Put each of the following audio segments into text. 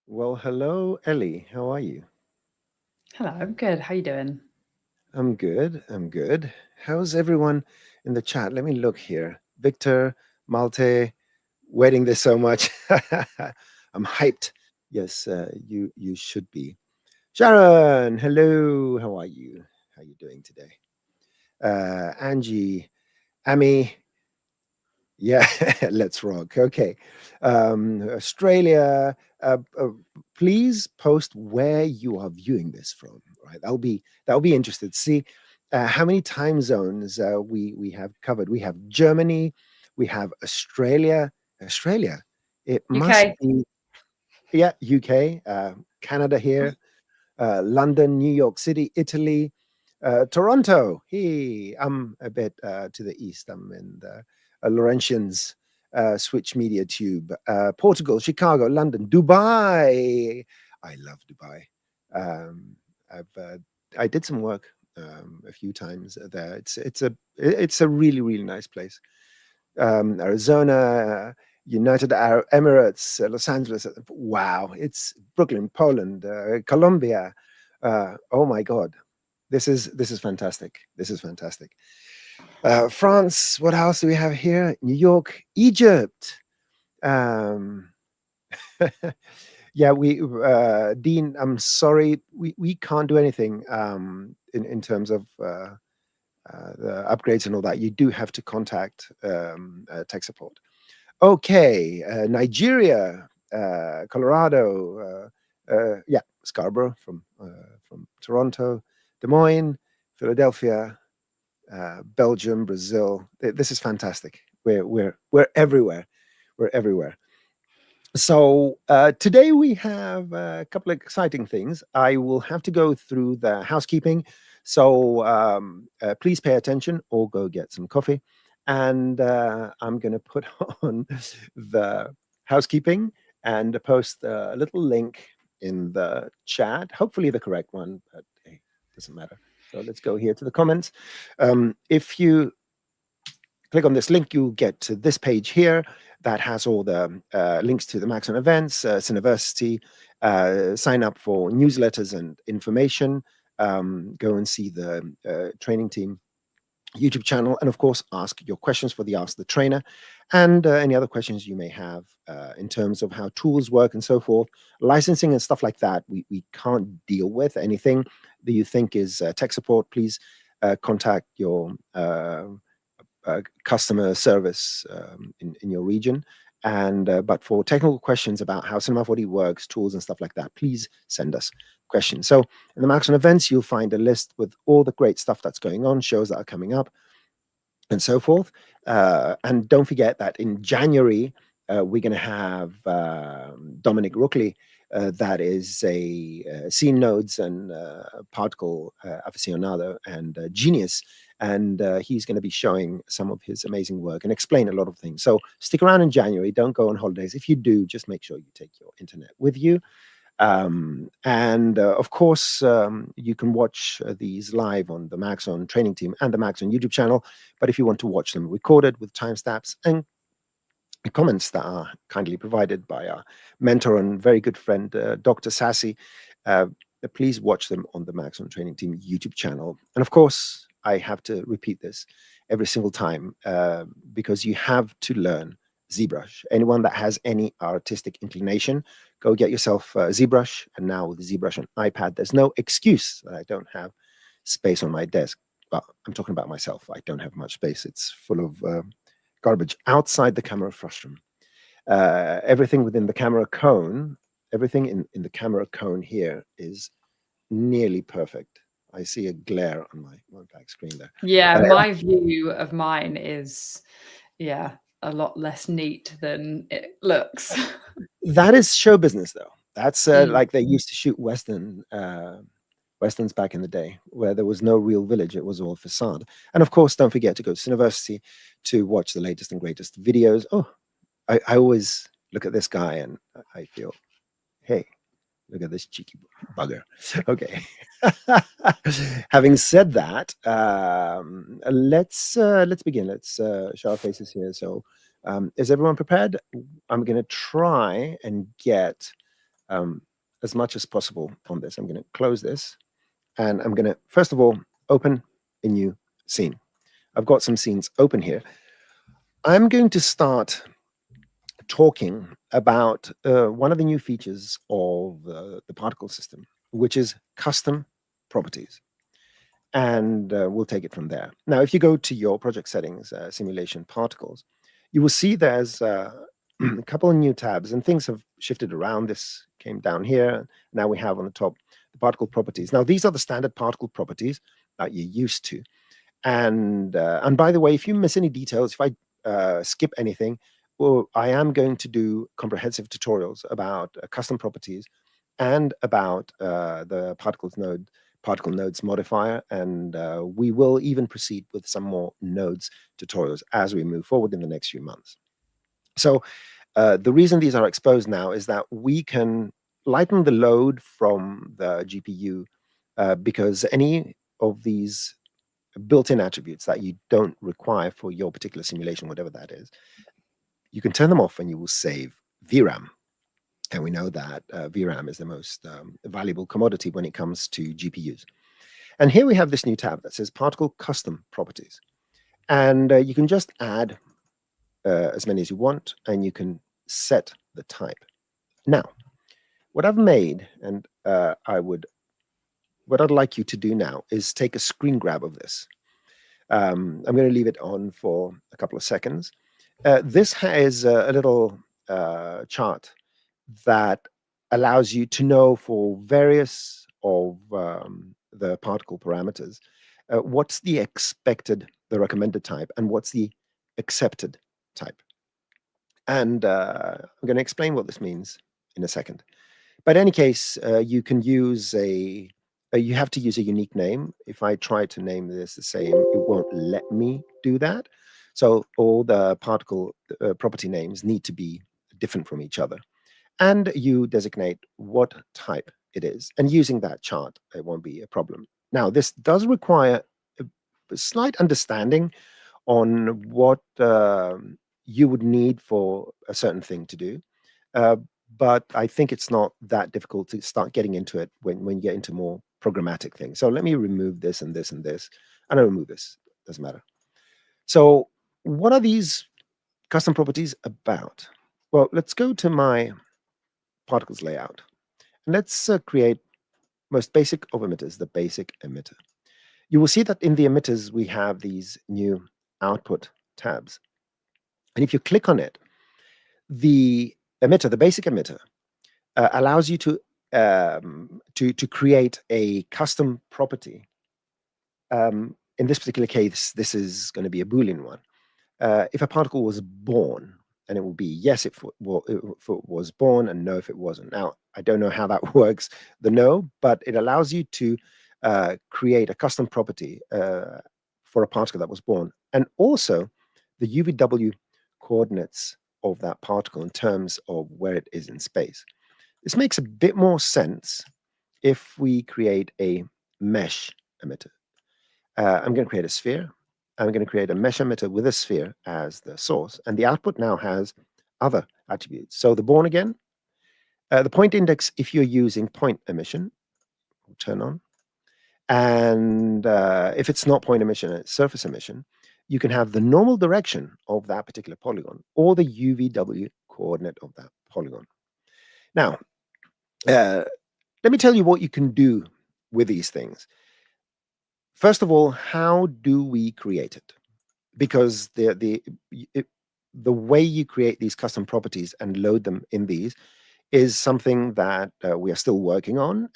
Well, hello, Elly. How are you? Hello, I'm good. How you doing? I'm good. I'm good. How's everyone in the chat? Let me look here. Victor, Malte, waiting this so much. I'm hyped. Yes, you should be. Sharon, hello. How are you? How are you doing today? Angie, Amy, yeah, let's rock. Okay. Australia, please post where you are viewing this from, right? That'll be interested. See how many time zones we have covered. We have Germany, we have Australia. Australia. It must UK. be, yeah, UK, Canada here, London, New York City, Italy, Toronto. Hey, I'm a bit to the east. I'm in the Laurentians Switch Media Tube. Portugal, Chicago, London, Dubai. I love Dubai. Um, I did some work a few times there. It's a really really nice place. Arizona, United Arab Emirates, Los Angeles. Wow, it's Brooklyn, Poland, Colombia. Oh my God, this is fantastic. This is fantastic. France. What else do we have here? New York, Egypt. Um, yeah, we Dean. I'm sorry, we can't do anything in terms of the upgrades and all that. You do have to contact tech support. Okay, Nigeria, Colorado, yeah, Scarborough from Toronto, Des Moines, Philadelphia, Belgium, Brazil. This is fantastic. We're everywhere. We're everywhere. So today we have a couple of exciting things. I will have to go through the housekeeping, so please pay attention or go get some coffee. And I'm going to put on the housekeeping and post a little link in the chat, hopefully the correct one, but hey, doesn't matter. So let's go here to the comments. If you click on this link, you'll get to this page here that has all the links to the Maxon events, Cineversity, sign up for newsletters and information, go and see the training team YouTube channel, and of course, ask your questions for the Ask the Trainer and any other questions you may have in terms of how tools work and so forth. Licensing and stuff like that, we can't deal with. Anything that you think is tech support, please contact your customer service in your region. And but for technical questions about how Cinema 4D works, tools and stuff like that, please send us questions. So in the Maxon events, you'll find a list with all the great stuff that's going on, shows that are coming up, and so forth. And don't forget that in January, we're going to have Dominic Rookley, that is a Sine nodes and particle aficionado and genius. And he's going to be showing some of his amazing work and explain a lot of things. So stick around in January. Don't go on holidays. If you do, just make sure you take your internet with you. And of course, you can watch these live on the Maxon training team and the Maxon YouTube channel. But if you want to watch them recorded with timestamps and comments that are kindly provided by our mentor and very good friend, Dr. Sassy, uh, please watch them on the Maxon training team YouTube channel. And of course, I have to repeat this every single time because you have to learn ZBrush. Anyone that has any artistic inclination, go get yourself ZBrush. And now with ZBrush on iPad, there's no excuse that I don't have space on my desk. Well, I'm talking about myself. I don't have much space. It's full of garbage outside the camera frustum. Everything within the camera cone, everything in the camera cone here is nearly perfect. I see a glare on my back screen there. Yeah, my view of mine is, yeah, a lot less neat than it looks. That is show business, though. That's Mm. like they used to shoot westerns back in the day, where there was no real village; it was all facade. And of course, don't forget to go to Cineversity to watch the latest and greatest videos. Oh, I always look at this guy and I feel, hey, look at this cheeky bugger. Okay. Having said that, let's begin. Let's show our faces here. So, is everyone prepared? I'm going to try and get as much as possible on this. I'm going to close this, and I'm going to, first of all, open a new scene. I've got some scenes open here. I'm going to start talking about one of the new features of the particle system, which is custom properties. And we'll take it from there. Now, if you go to your project settings, simulation particles, you will see there's a couple of new tabs, and things have shifted around. This came down here. Now we have on the top the particle properties. Now, these are the standard particle properties that you're used to. And by the way, if you miss any details, if I skip anything, well, I am going to do comprehensive tutorials about custom properties and about the Particle Nodes Modifier, and we will even proceed with some more nodes tutorials as we move forward in the next few months. So the reason these are exposed now is that we can lighten the load from the GPU because any of these built-in attributes that you don't require for your particular simulation, whatever that is, you can turn them off and you will save VRAM. And we know that VRAM is the most valuable commodity when it comes to GPUs. And here we have this new tab that says Particle Custom Properties. And you can just add as many as you want, and you can set the type. Now, what I've made, and what I'd like you to do now is take a screen grab of this. I'm going to leave it on for a couple of seconds. This has a little chart that allows you to know for various of the particle parameters what's the expected, the recommended type, and what's the accepted type. And I'm going to explain what this means in a second. But in any case, you can use you have to use a unique name. If I try to name this the same, it won't let me do that. So all the particle property names need to be different from each other. And you designate what type it is. And using that chart, it won't be a problem. Now, this does require a slight understanding on what you would need for a certain thing to do. But I think it's not that difficult to start getting into it when you get into more programmatic things. So let me remove this and this and this. And I remove this, doesn't matter. So what are these custom properties about? Well, let's go to my particles layout. And let's create most basic of emitters, the basic emitter. You will see that in the emitters, we have these new output tabs. And if you click on it, the emitter, the basic emitter, allows you to create a custom property. In this particular case, this is going to be a Boolean one. If a particle was born, and it will be yes if it was born and no if it wasn't. Now, I don't know how that works, the no, but it allows you to create a custom property for a particle that was born, and also the UVW coordinates of that particle in terms of where it is in space. This makes a bit more sense if we create a mesh emitter. I'm going to create a sphere. I'm going to create a mesh emitter with a sphere as the source, and the output now has other attributes. So the born again, the point index, if you're using point emission, will turn on. And if it's not point emission, it's surface emission, you can have the normal direction of that particular polygon or the UVW coordinate of that polygon. Now, let me tell you what you can do with these things. First of all, how do we create it? Because the way you create these custom properties and load them in these is something that we are still working on.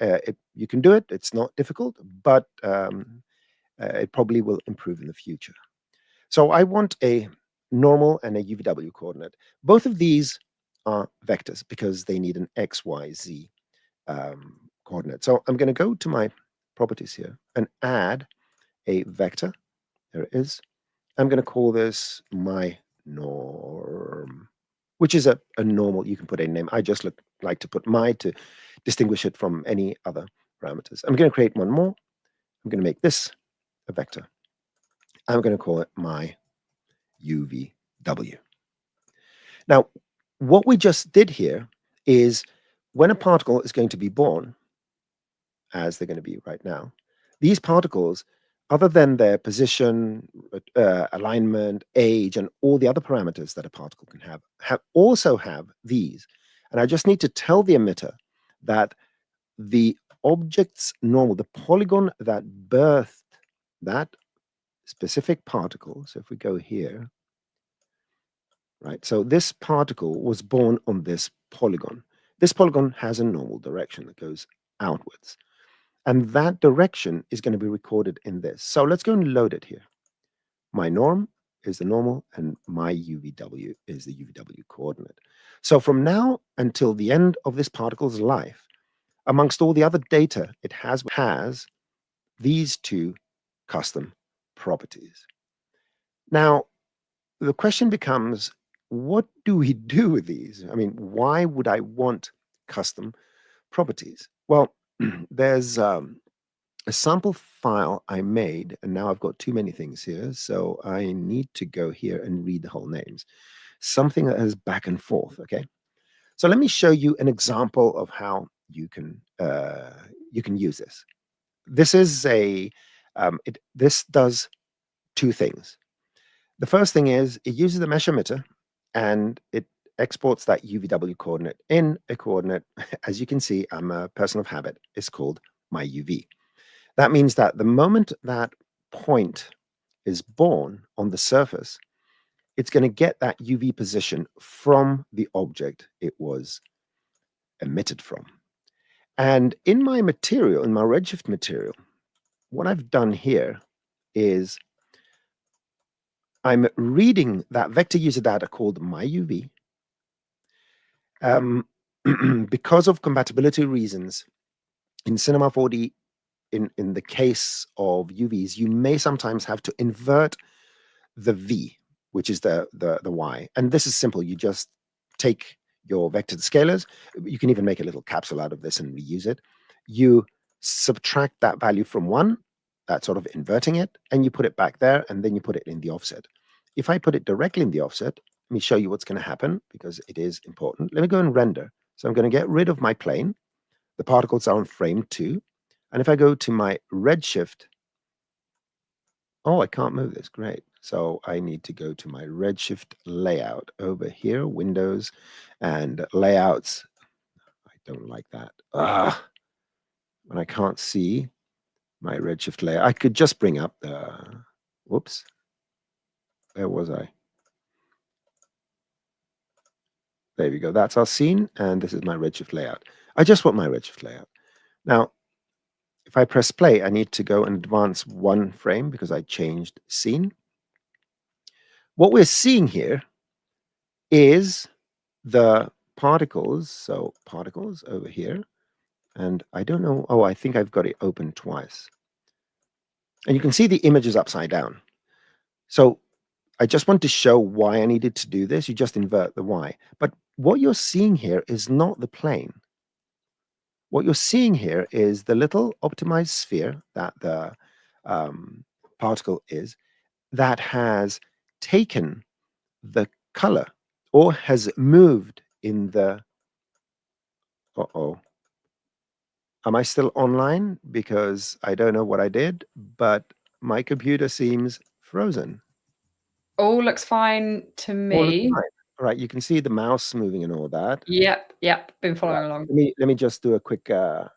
You can do it. It's not difficult, but it probably will improve in the future. So I want a normal and a UVW coordinate. Both of these are vectors because they need an X, Y, Z coordinate. So I'm going to go to my properties here and add a vector. There it is. I'm going to call this my norm, which is a normal. You can put a name. I just like to put my to distinguish it from any other parameters. I'm going to create one more. I'm going to make this a vector. I'm going to call it my UVW. Now, what we just did here is when a particle is going to be born, as they're going to be right now, these particles, other than their position, alignment, age, and all the other parameters that a particle can also have these. And I just need to tell the emitter that the object's normal, the polygon that birthed that specific particle. So if we go here, right? So this particle was born on this polygon. This polygon has a normal direction that goes outwards. And that direction is going to be recorded in this. So let's go and load it here. My norm is the normal, and my UVW is the UVW coordinate. So from now until the end of this particle's life, amongst all the other data it has these two custom properties. Now, the question becomes, what do we do with these? I mean, why would I want custom properties? Well, there's a sample file I made, and now I've got too many things here, so I need to go here and read the whole names. Something that has back and forth, okay? So let me show you an example of how you can use this. This is this does two things. The first thing is it uses the mesh emitter, and it exports that UVW coordinate in a coordinate. As you can see, I'm a person of habit. It's called my UV. That means that the moment that point is born on the surface, it's going to get that UV position from the object it was emitted from. And in my material, in my Redshift material, what I've done here is I'm reading that vector user data called my UV. Because of compatibility reasons, in Cinema 4D, in the case of UVs, you may sometimes have to invert the V, which is the Y. And this is simple. You just take your vector scalars. You can even make a little capsule out of this and reuse it. You subtract that value from 1, that's sort of inverting it, and you put it back there, and then you put it in the offset. If I put it directly in the offset, let me show you what's going to happen, because it is important. Let me go and render. So I'm going to get rid of my plane. The particles are on frame 2. And if I go to my Redshift, oh, I can't move this. Great. So I need to go to my Redshift layout over here, Windows and layouts. I don't like that. And I can't see my Redshift layout. I could just bring up the, whoops. Where was I? There we go. That's our scene. And this is my Redshift layout. I just want my Redshift layout. Now, if I press play, I need to go and advance 1 frame because I changed scene. What we're seeing here is the particles. So particles over here. And I don't know. Oh, I think I've got it open twice. And you can see the image is upside down. So I just want to show why I needed to do this. You just invert the Y. But what you're seeing here is not the plane. What you're seeing here is the little optimized sphere that the particle is, that has taken the color or has moved in the, am I still online? Because I don't know what I did, but my computer seems frozen. All looks fine to me. All right, you can see the mouse moving and all that. Yep, been following along. Let me just do a quick whatever.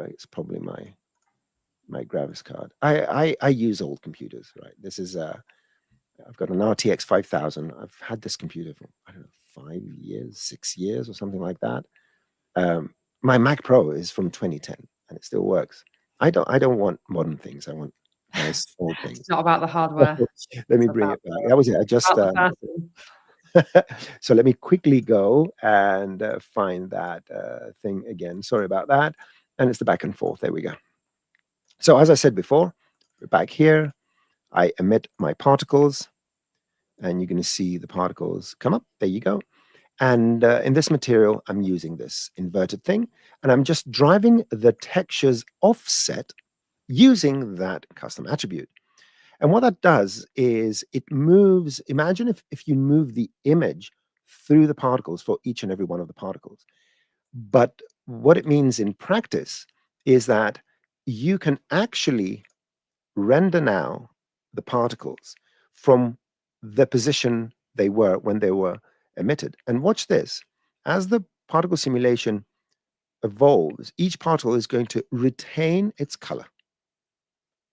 It's probably my graphics card. I use old computers, right? This is I've got an RTX 5000. I've had this computer for, I don't know, 5 years, 6 years, or something like that. My Mac Pro is from 2010, and it still works. I don't want modern things. I want nice old things. It's not about the hardware. Let me bring it back. That was it. I just so let me quickly go and find that thing again. Sorry about that. And it's the back and forth. There we go. So as I said before, we're back here. I emit my particles, and you're going to see the particles come up. There you go. And in this material, I'm using this inverted thing, and I'm just driving the texture's offset using that custom attribute. And what that does is it moves, imagine if you move the image through the particles for each and every one of the particles. But what it means in practice is that you can actually render now the particles from the position they were when they were emitted. And watch this. As the particle simulation evolves, each particle is going to retain its color.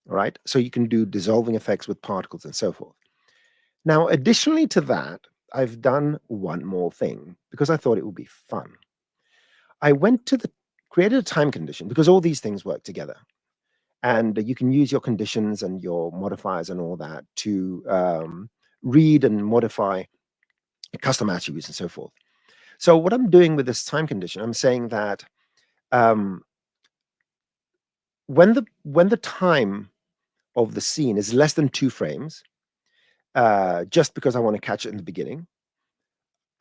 All right. So you can do dissolving effects with particles and so forth. Now, additionally to that, I've done one more thing because I thought it would be fun. I went to created a time condition because all these things work together. And you can use your conditions and your modifiers and all that to read and modify custom attributes and so forth. So what I'm doing with this time condition, I'm saying that when the time of the scene is less than 2 frames, just because I want to catch it in the beginning,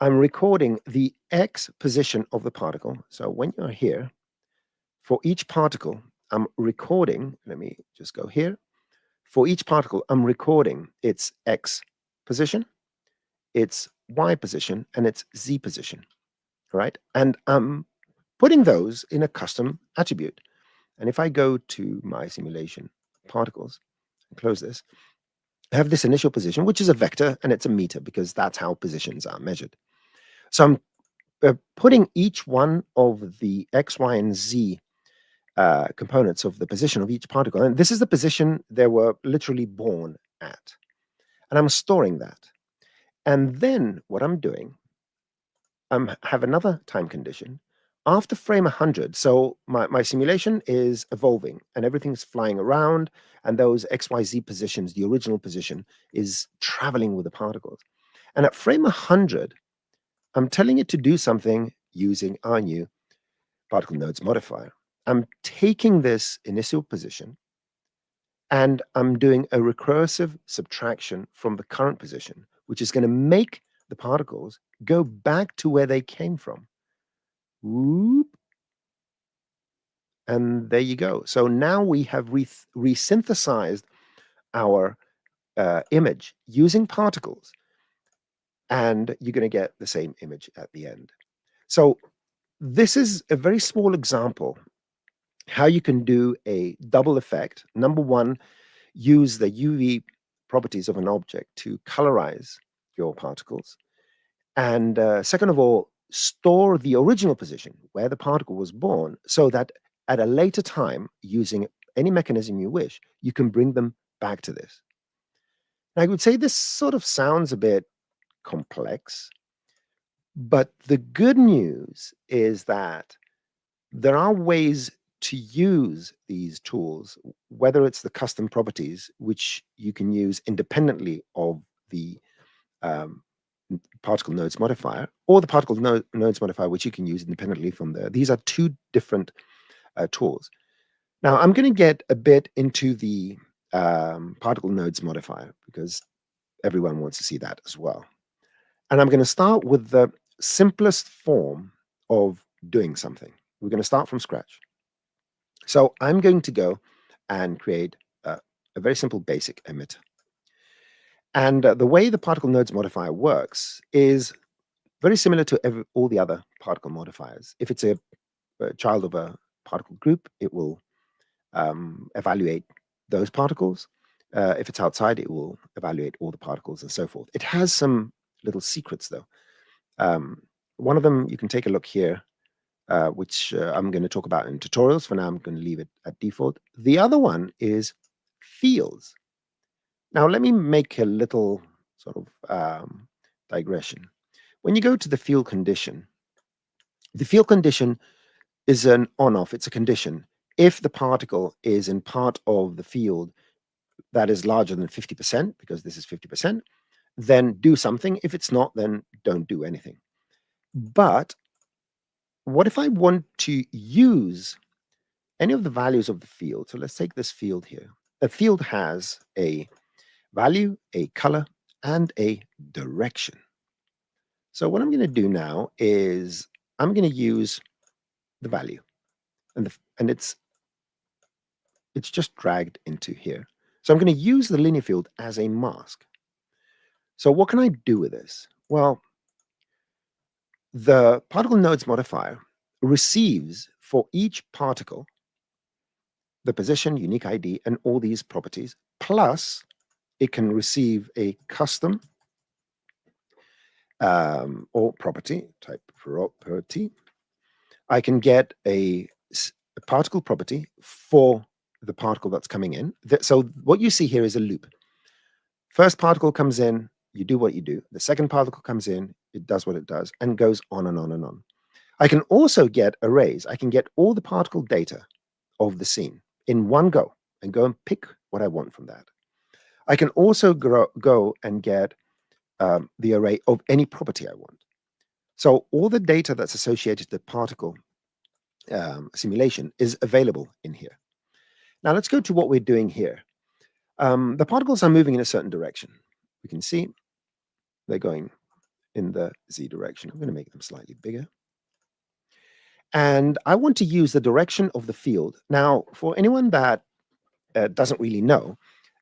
I'm recording the X position of the particle. So when you're here, for each particle, I'm recording, let me just go here. For each particle, I'm recording its X position, its Y position, and its Z position, right? And I'm putting those in a custom attribute. And if I go to my simulation particles and close this, I have this initial position, which is a vector, and it's a meter because that's how positions are measured. So I'm putting each one of the X, Y, and Z components of the position of each particle. And this is the position they were literally born at. And I'm storing that. And then what I'm doing, I have another time condition. After frame 100, so my simulation is evolving and everything's flying around, and those XYZ positions, the original position, is traveling with the particles. And at frame 100, I'm telling it to do something using our new Particle Nodes Modifier. I'm taking this initial position and I'm doing a recursive subtraction from the current position, which is going to make the particles go back to where they came from. Whoop. And there you go. So now we have resynthesized our image using particles, and you're going to get the same image at the end. So this is a very small example how you can do a double effect. Number one, use the UV properties of an object to colorize your particles. And second of all, store the original position where the particle was born so that at a later time, using any mechanism you wish, you can bring them back to this. Now, I would say this sort of sounds a bit complex, but the good news is that there are ways to use these tools, whether it's the custom properties, which you can use independently of the Particle Nodes Modifier, or the Particle Nodes Modifier, which you can use independently from there. These are two different tools. Now, I'm going to get a bit into the Particle Nodes Modifier because everyone wants to see that as well. And I'm going to start with the simplest form of doing something. We're going to start from scratch. So I'm going to go and create a very simple basic emitter. And the way the Particle Nodes Modifier works is very similar to all the other particle modifiers. If it's a child of a particle group, it will evaluate those particles. If it's outside, it will evaluate all the particles and so forth. It has some little secrets, though. One of them, you can take a look here, which I'm going to talk about in tutorials. For now, I'm going to leave it at default. The other one is fields. Now, let me make a little sort of digression. When you go to the field condition is an on-off. It's a condition. If the particle is in part of the field that is larger than 50%, because this is 50%, then do something. If it's not, then don't do anything. But what if I want to use any of the values of the field? So let's take this field here. The field has a value, a color, and a direction. So what I'm going to do now is I'm going to use the value, and it's just dragged into here. So I'm going to use the linear field as a mask. So what can I do with this? Well, the particle nodes modifier receives for each particle the position, unique ID, and all these properties, plus it can receive a custom or property, type property. I can get a particle property for the particle that's coming in. So what you see here is a loop. First particle comes in, you do what you do. The second particle comes in, it does what it does, and goes on and on and on. I can also get arrays. I can get all the particle data of the scene in one go and go and pick what I want from that. I can also go and get the array of any property I want. So all the data that's associated to the particle simulation is available in here. Now let's go to what we're doing here. The particles are moving in a certain direction. We can see they're going in the Z direction. I'm going to make them slightly bigger. And I want to use the direction of the field. Now, for anyone that doesn't really know,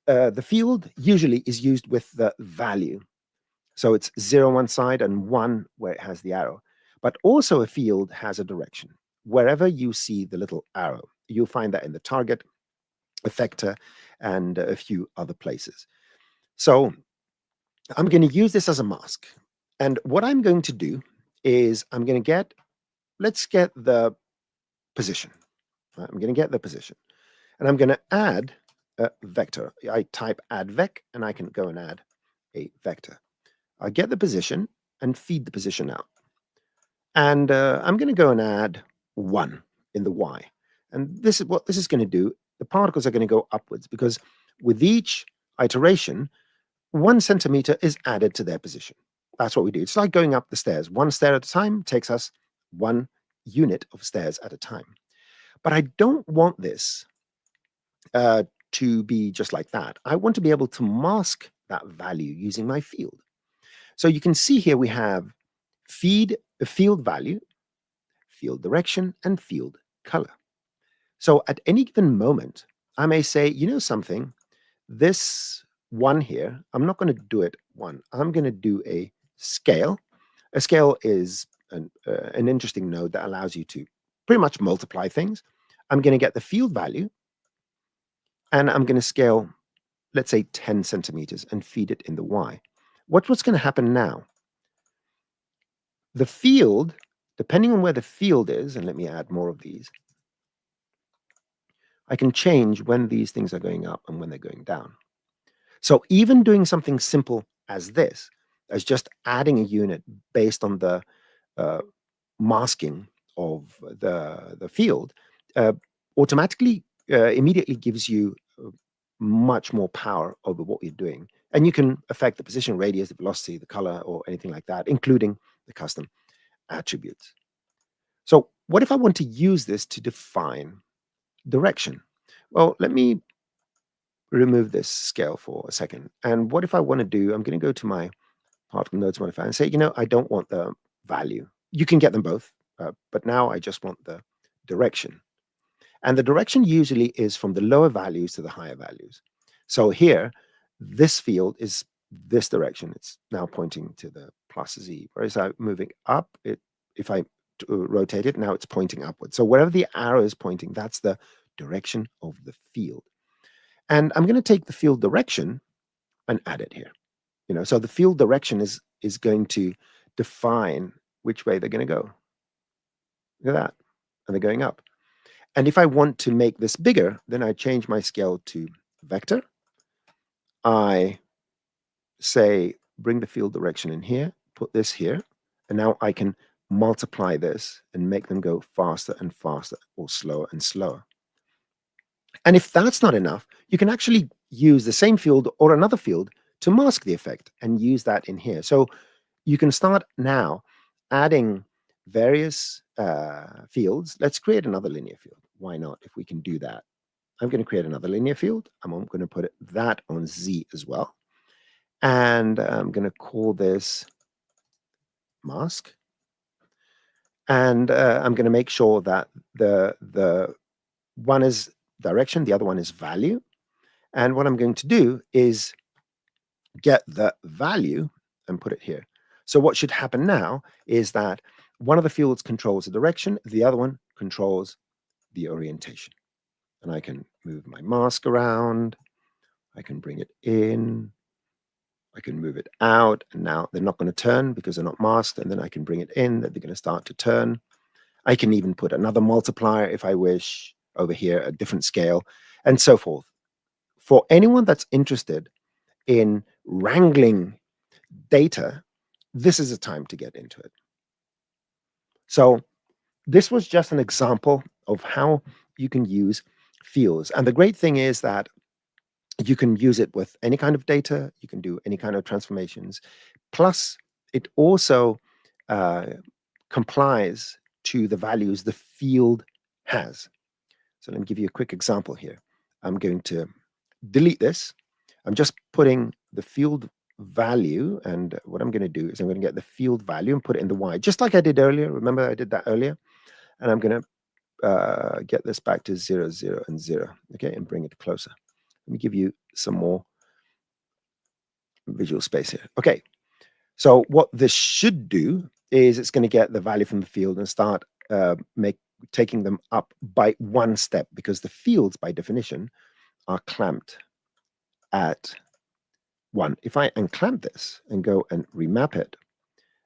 the field usually is used with the value. So it's 0 on one side and 1 where it has the arrow. But also a field has a direction. Wherever you see the little arrow, you'll find that in the target, effector, and a few other places. So I'm going to use this as a mask. And what I'm going to do is I'm going to get, let's get the position. I'm going to get the position. And I'm going to add a vector. I type advec, and I can go and add a vector. I get the position and feed the position out. And I'm going to go and add 1 in the y. And this is what this is going to do. The particles are going to go upwards because with each iteration, 1 centimeter is added to their position. That's what we do. It's like going up the stairs. 1 stair at a time takes us 1 unit of stairs at a time. But I don't want this to be just like that. I want to be able to mask that value using my field. So you can see here we have feed a field value, field direction, and field color. So at any given moment, I may say, you know something, this 1 here, I'm not going to do it 1. I'm going to do a scale. A scale is an interesting node that allows you to pretty much multiply things. I'm going to get the field value, and I'm going to scale, let's say 10 centimeters, and feed it in the y. What's going to happen now? The field, depending on where the field is, and let me add more of these, I can change when these things are going up and when they're going down. So even doing something simple as this, as just adding a unit based on the masking of the field, automatically, immediately gives you much more power over what you're doing. And you can affect the position, radius, the velocity, the color, or anything like that, including the custom attributes. So what if I want to use this to define direction? Well, let me remove this scale for a second. And what if I want to do, I'm going to go to my Particle Nodes Modifier and say, you know, I don't want the value. You can get them both, but now I just want the direction. And the direction usually is from the lower values to the higher values. So here, this field is this direction. It's now pointing to the plus Z. Whereas I'm moving up, if I rotate it, now it's pointing upwards. So wherever the arrow is pointing, that's the direction of the field. And I'm going to take the field direction and add it here. You know, so the field direction is going to define which way they're going to go. Look at that. And they're going up. And if I want to make this bigger, then I change my scale to vector. I say, bring the field direction in here, put this here, and now I can multiply this and make them go faster and faster or slower and slower. And if that's not enough, you can actually use the same field or another field to mask the effect and use that in here. So you can start now adding various fields. Let's create another linear field. Why not, if we can do that? I'm going to create another linear field. I'm going to put that on Z as well. And I'm going to call this mask. And I'm going to make sure that the one is direction, the other one is value. And what I'm going to do is get the value and put it here. So what should happen now is that one of the fields controls the direction, the other one controls the orientation. And I can move my mask around, I can bring it in, I can move it out, and now they're not going to turn because they're not masked, and then I can bring it in, that they're going to start to turn. I can even put another multiplier if I wish over here, a different scale, and so forth. For anyone that's interested in wrangling data, this is a time to get into it. So this was just an example of how you can use fields. And the great thing is that you can use it with any kind of data, you can do any kind of transformations. Plus, it also complies to the values the field has. So let me give you a quick example here. I'm going to delete this. I'm just putting the field value, and what I'm going to do is I'm going to get the field value and put it in the Y, just like I did earlier. Remember I did that earlier? And I'm going to get this back to 0, 0, and 0, okay, and bring it closer. Let me give you some more visual space here. Okay, so what this should do is it's going to get the value from the field and start taking them up by one step, because the fields by definition are clamped at 1. If I unclamp this and go and remap it,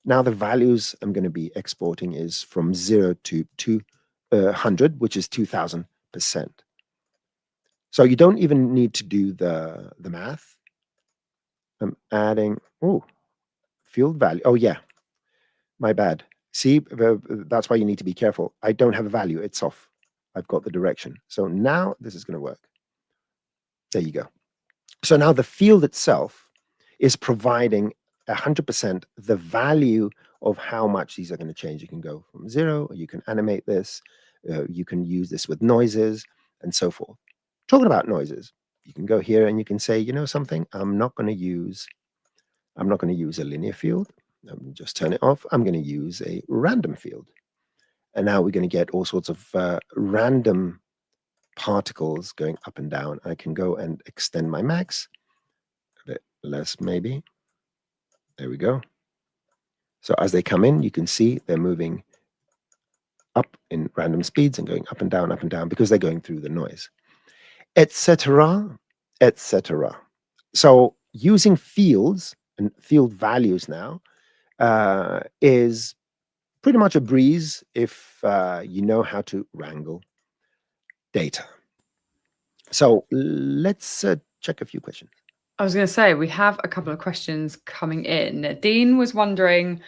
now the values I'm going to be exporting is from 0 to 200, which is 2000%. So you don't even need to do the math. I'm adding, field value. Oh yeah, my bad. See, that's why you need to be careful. I don't have a value, it's off. I've got the direction. So now this is going to work. There you go. So now the field itself is providing 100% the value of how much these are going to change. You can go from 0, you can animate this, you can use this with noises and so forth. Talking about noises, you can go here and you can say, you know something, I'm not going to use a linear field. Just turn it off. I'm going to use a random field. And now we're going to get all sorts of random particles going up and down. I can go and extend my max a bit less, maybe. There we go. So as they come in, you can see they're moving up in random speeds and going up and down because they're going through the noise, etc., etc. So using fields and field values now is pretty much a breeze if you know how to wrangle data. So let's check a few questions. I was going to say, we have a couple of questions coming in. Dean was wondering,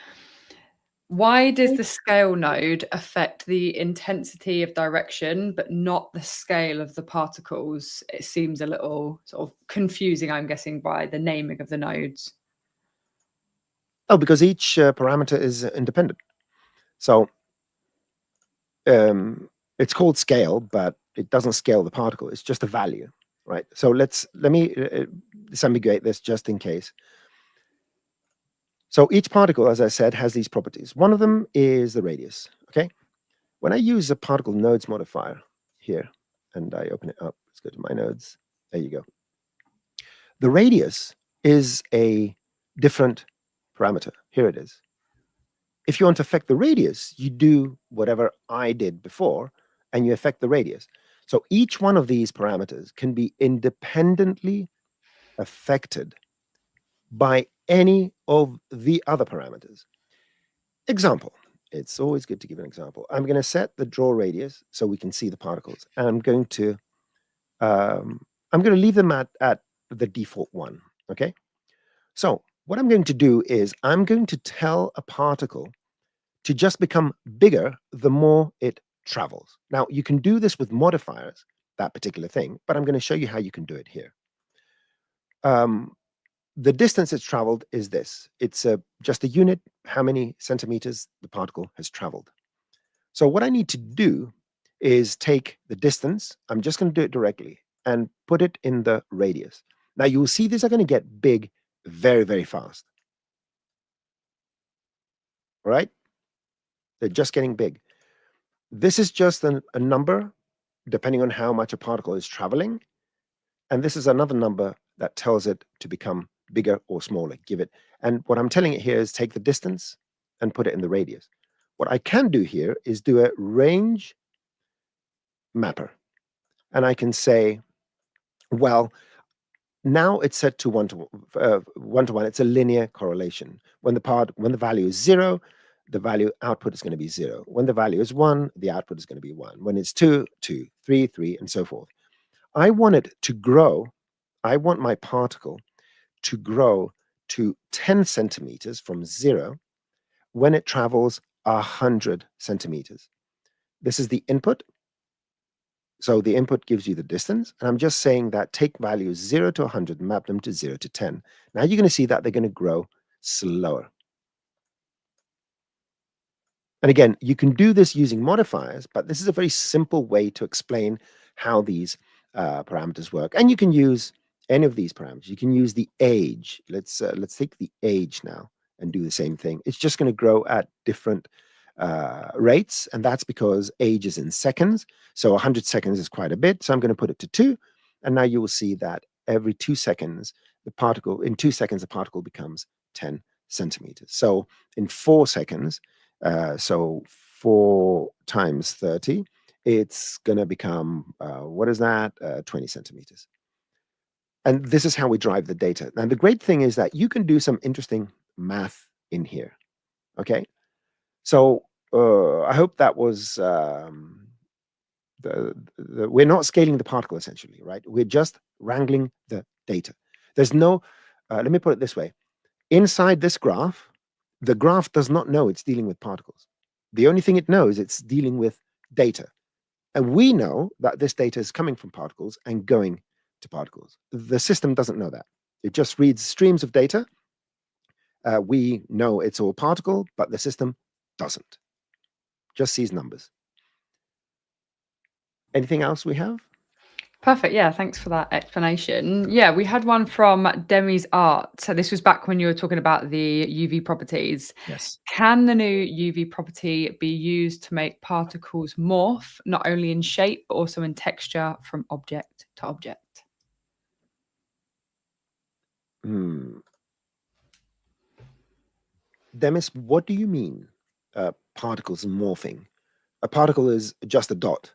why does the scale node affect the intensity of direction, but not the scale of the particles? It seems a little sort of confusing, I'm guessing, by the naming of the nodes. Oh, because each parameter is independent. So it's called scale, but it doesn't scale the particle. It's just a value, right? So let me disambiguate this just in case. So each particle, as I said, has these properties. One of them is the radius, okay? When I use a particle nodes modifier here, and I open it up, let's go to my nodes. There you go. The radius is a different parameter. Here it is. If you want to affect the radius, you do whatever I did before, and you affect the radius. So each one of these parameters can be independently affected by any of the other parameters. Example. It's always good to give an example. I'm going to set the draw radius so we can see the particles, and I'm going to leave them at the default 1. Okay. So what I'm going to do is I'm going to tell a particle to just become bigger the more it travels. Now you can do this with modifiers, that particular thing, but I'm going to show you how you can do it here. The distance it's traveled is this. It's just a unit, how many centimeters the particle has traveled. So what I need to do is take the distance. I'm just going to do it directly and put it in the radius. Now you will see these are going to get big very, very fast. All right? They're just getting big. This is just a number depending on how much a particle is traveling. And this is another number that tells it to become bigger or smaller. Give it. And what I'm telling it here is take the distance and put it in the radius. What I can do here is do a range mapper. And I can say, well, now it's set to 1 to 1. It's a linear correlation. When the value is 0, the value output is going to be 0. When the value is 1, the output is going to be 1. When it's 2, 2, 3, 3, and so forth. I want it to grow. I want my particle to grow to 10 centimeters from 0 when it travels 100 centimeters. This is the input. So the input gives you the distance. And I'm just saying that take values 0 to 100 and map them to 0 to 10. Now you're going to see that they're going to grow slower. And again, you can do this using modifiers, but this is a very simple way to explain how these parameters work. And you can use any of these parameters. You can use the age. Let's take the age now and do the same thing. It's just going to grow at different rates, and that's because age is in seconds. So 100 seconds is quite a bit. So I'm going to put it to 2, and now you will see that every 2 seconds, the particle becomes 10 centimeters. So in 4 seconds, so 4 times 30, it's going to become, what is that? 20 centimeters. And this is how we drive the data. And the great thing is that you can do some interesting math in here. Okay. So I hope that was, we're not scaling the particle essentially, right? We're just wrangling the data. There's no, let me put it this way. Inside this graph, the graph does not know it's dealing with particles. The only thing it knows, it's dealing with data. And we know that this data is coming from particles and going to particles. The system doesn't know that. It just reads streams of data. We know it's all particle, but the system doesn't. Just sees numbers. Anything else we have? Perfect. Yeah, thanks for that explanation. Yeah, we had one from Demi's Art. So this was back when you were talking about the UV properties. Yes. Can the new UV property be used to make particles morph, not only in shape, but also in texture from object to object? Demis, what do you mean particles morphing? A particle is just a dot.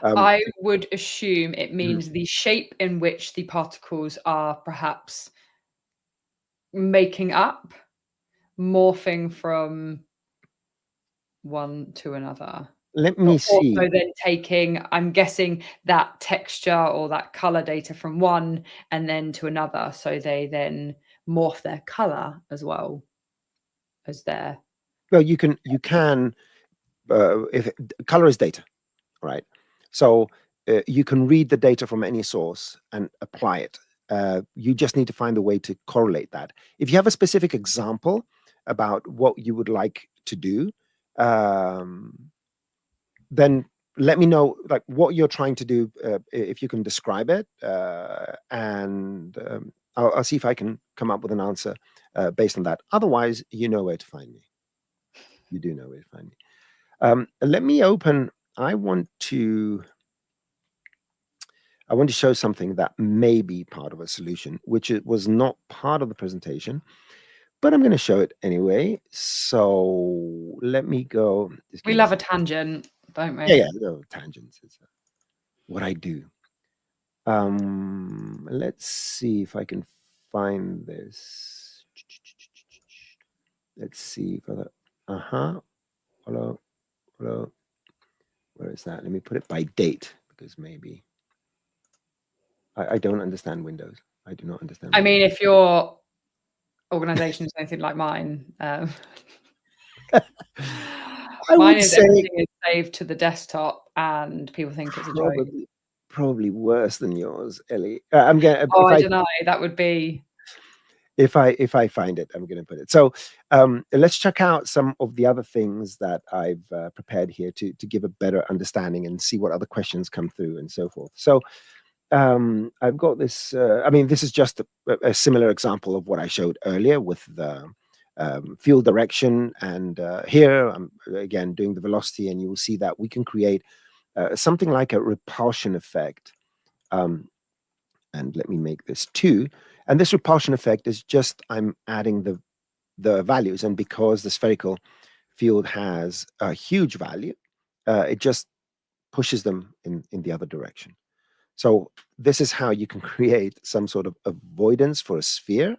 I would assume it means the shape in which the particles are perhaps making up, morphing from one to another. Let me see. Also then taking, I'm guessing, that texture or that color data from one and then to another. So they then morph their color as well as their. Well, you can if color is data, right? So you can read the data from any source and apply it. You just need to find a way to correlate that. If you have a specific example about what you would like to do, then let me know like what you're trying to do, if you can describe it, and I'll see if I can come up with an answer based on that. Otherwise, you know where to find me. You do know where to find me. Let me open. I want to show something that may be part of a solution, which it was not part of the presentation, but I'm going to show it anyway. So let me go. We love a tangent, don't we? Yeah, no, tangents is what I do. Let's see if I can find this. Let's see for the hello. Where is that? Let me put it by date, because maybe I don't understand Windows. I do not understand I Windows. mean, if your organization is anything like mine, mine is everything is saved to the desktop and people think it's a joke. Probably worse than yours, Elly. I'm gonna. I don't know. That would be. If I find it, I'm going to put it. So let's check out some of the other things that I've prepared here to give a better understanding and see what other questions come through and so forth. So I've got this. I mean, this is just a similar example of what I showed earlier with the field direction. And here I'm again doing the velocity, and you will see that we can create something like a repulsion effect. And let me make this 2. And this repulsion effect is just, I'm adding the values. And because the spherical field has a huge value, it just pushes them in the other direction. So this is how you can create some sort of avoidance for a sphere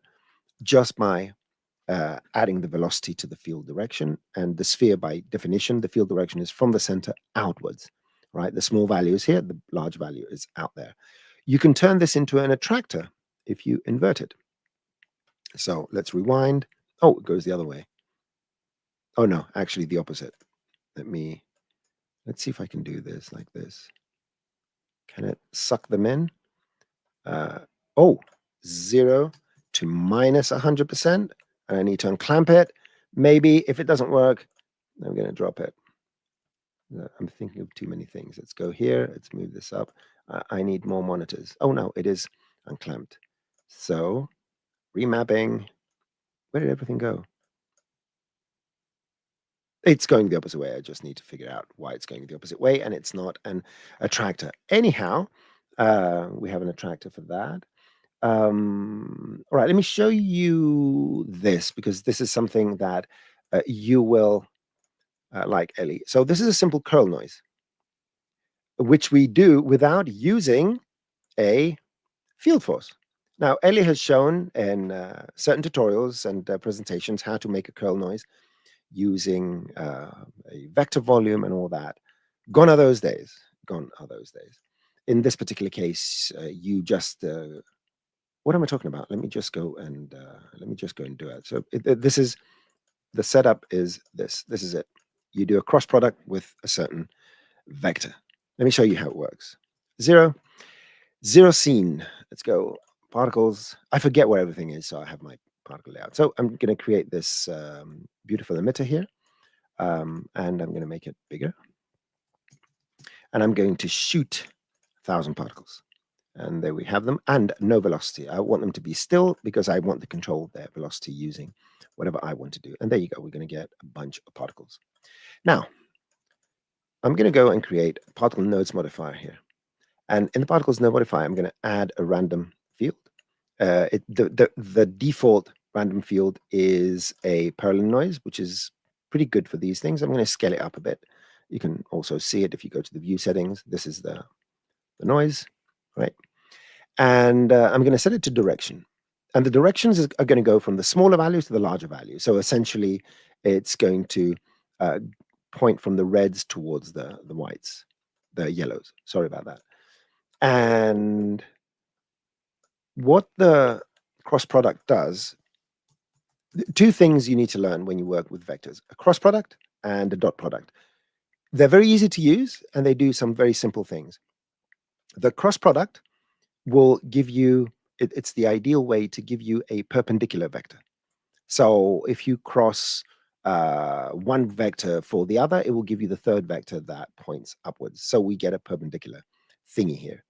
just by adding the velocity to the field direction. And the sphere, by definition, the field direction is from the center outwards, right? The small value is here, the large value is out there. You can turn this into an attractor if you invert it. So let's rewind. Oh, it goes the other way. Oh no, actually the opposite. Let's see if I can do this like this. Can it suck them in? 0 to minus 100%. And I need to unclamp it. Maybe if it doesn't work, I'm going to drop it. I'm thinking of too many things. Let's go here. Let's move this up. I need more monitors. Oh no, it is unclamped. So remapping. Where did everything go? It's going the opposite way. I just need to figure out why it's going the opposite way, and it's not an attractor. Anyhow, we have an attractor for that. All right, let me show you this, because this is something that you will like, Elly. So this is a simple curl noise, which we do without using a field force. Now, Elly has shown in certain tutorials and presentations how to make a curl noise using a vector volume and all that. Gone are those days. Gone are those days. In this particular case, you just what am I talking about? Let me just go and do it. So this is the setup. Is this? This is it. You do a cross product with a certain vector. Let me show you how it works. 0, 0 Sine. Let's go. Particles. I forget where everything is, so I have my particle layout. So I'm going to create this beautiful emitter here, and I'm going to make it bigger. And I'm going to shoot 1,000 particles. And there we have them, and no velocity. I want them to be still because I want to control their velocity using whatever I want to do. And there you go. We're going to get a bunch of particles. Now, I'm going to go and create a Particle Node Modifier here. And in the Particles Node Modifier, I'm going to add a random field. The default random field is a Perlin noise, which is pretty good for these things. I'm going to scale it up a bit. You can also see it if you go to the view settings. This is the noise, right? And I'm going to set it to direction. And the directions are going to go from the smaller values to the larger values. So essentially, it's going to point from the reds towards the whites, the yellows. Sorry about that. And what the cross product does, two things you need to learn when you work with vectors: a cross product and a dot product. They're very easy to use, and they do some very simple things. The cross product will give you, it's the ideal way to give you a perpendicular vector. So if you cross one vector for the other, it will give you the third vector that points upwards. So we get a perpendicular thingy here.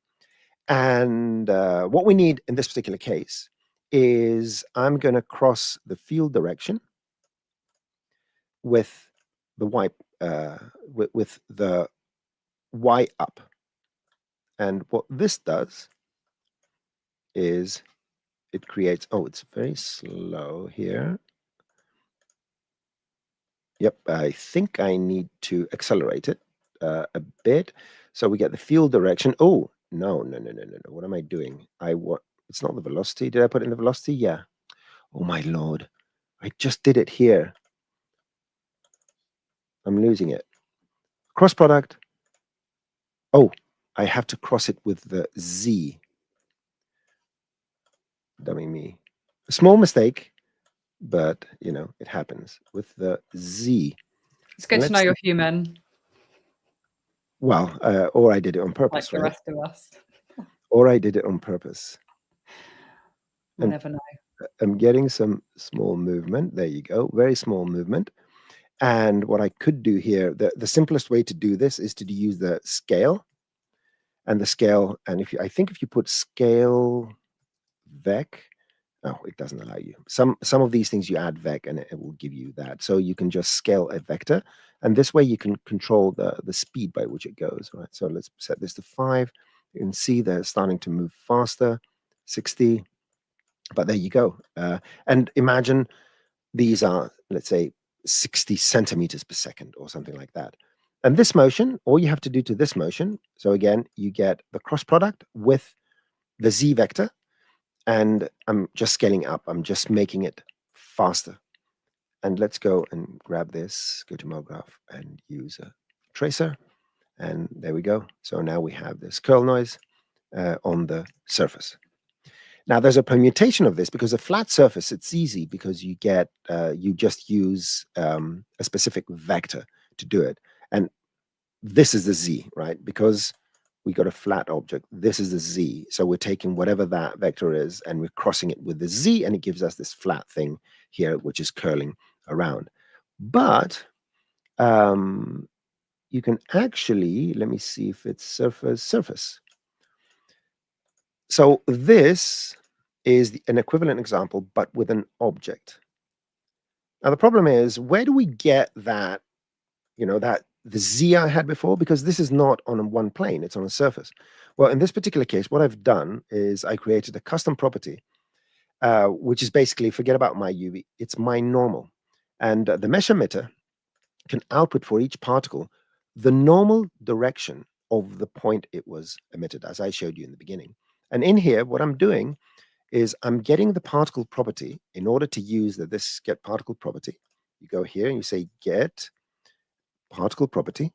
And what we need in this particular case is I'm going to cross the field direction with the y with the y up. And what this does is it creates, oh, it's very slow here. Yep, I think I need to accelerate it a bit. So we get the field direction. Oh, no. What am I doing? It's not the velocity. Did I put in the velocity? Yeah. Oh my Lord. I just did it here. I'm losing it. Cross product. Oh, I have to cross it with the Z. Dummy me. A small mistake, but you know, it happens with the Z. It's good to know you're human. Well, or I did it on purpose, like the rest of us. Or I did it on purpose. You never know. I'm getting some small movement. There you go. Very small movement. And what I could do here, the simplest way to do this is to use the scale. And the scale, and I think if you put scale vec, oh, it doesn't allow you. Some of these things you add vec and it will give you that. So you can just scale a vector. And this way you can control the speed by which it goes. Right. So let's set this to 5. You can see they're starting to move faster, 60. But there you go. And imagine these are, let's say, 60 centimeters per second or something like that. And this motion, all you have to do to this motion, so again, you get the cross product with the z vector, and I'm just scaling up. I'm just making it faster. And let's go and grab this, go to MoGraph and use a tracer. And there we go. So now we have this curl noise on the surface. Now there's a permutation of this, because a flat surface, it's easy because you get, you just use a specific vector to do it. And this is the z, right? Because we got a flat object, this is the z. So we're taking whatever that vector is and we're crossing it with the z, and it gives us this flat thing here, which is curling around. But you can actually, let me see if it's surface. So this is an equivalent example, but with an object. Now the problem is, where do we get that, that the z I had before? Because this is not on one plane, it's on a surface. Well, in this particular case, what I've done is I created a custom property, which is basically, forget about my UV, it's my normal. And the mesh emitter can output for each particle the normal direction of the point it was emitted, as I showed you in the beginning. And in here, what I'm doing is I'm getting the particle property. In order to use this get particle property, you go here and you say get particle property.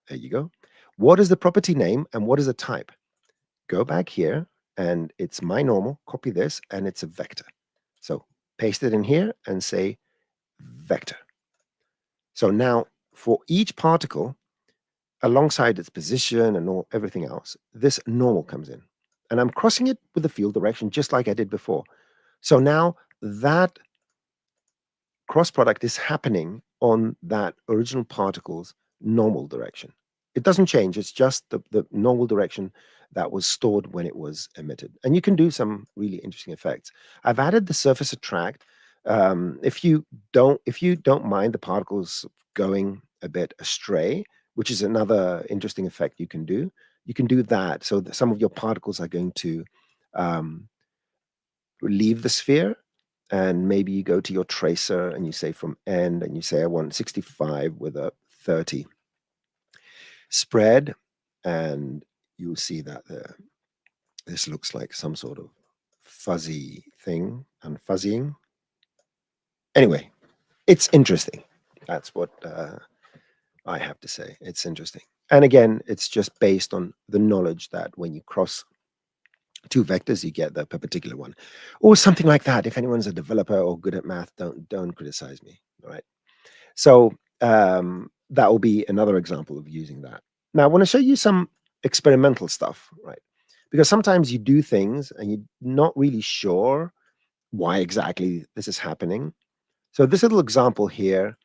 There you go. What is the property name and what is the type? Go back here and it's my normal, copy this, and it's a vector. So paste it in here and say vector. So now for each particle, alongside its position and everything else, this normal comes in. And I'm crossing it with the field direction just like I did before. So now that cross product is happening on that original particle's normal direction. It doesn't change. It's just the normal direction that was stored when it was emitted. And you can do some really interesting effects. I've added the surface attract. If you don't mind the particles going a bit astray, which is another interesting effect you can do that. So that some of your particles are going to leave the sphere, and maybe you go to your tracer and you say from end, and you say, I want 65 with a 30 spread, and you'll see that this looks like some sort of fuzzy thing, unfuzzying. Anyway, it's interesting. That's what I have to say. It's interesting. And again, it's just based on the knowledge that when you cross two vectors, you get the perpendicular one, or something like that. If anyone's a developer or good at math, don't criticize me. All right. So that will be another example of using that. Now, I want to show you some experimental stuff, right? Because sometimes you do things and you're not really sure why exactly this is happening. So this little example here,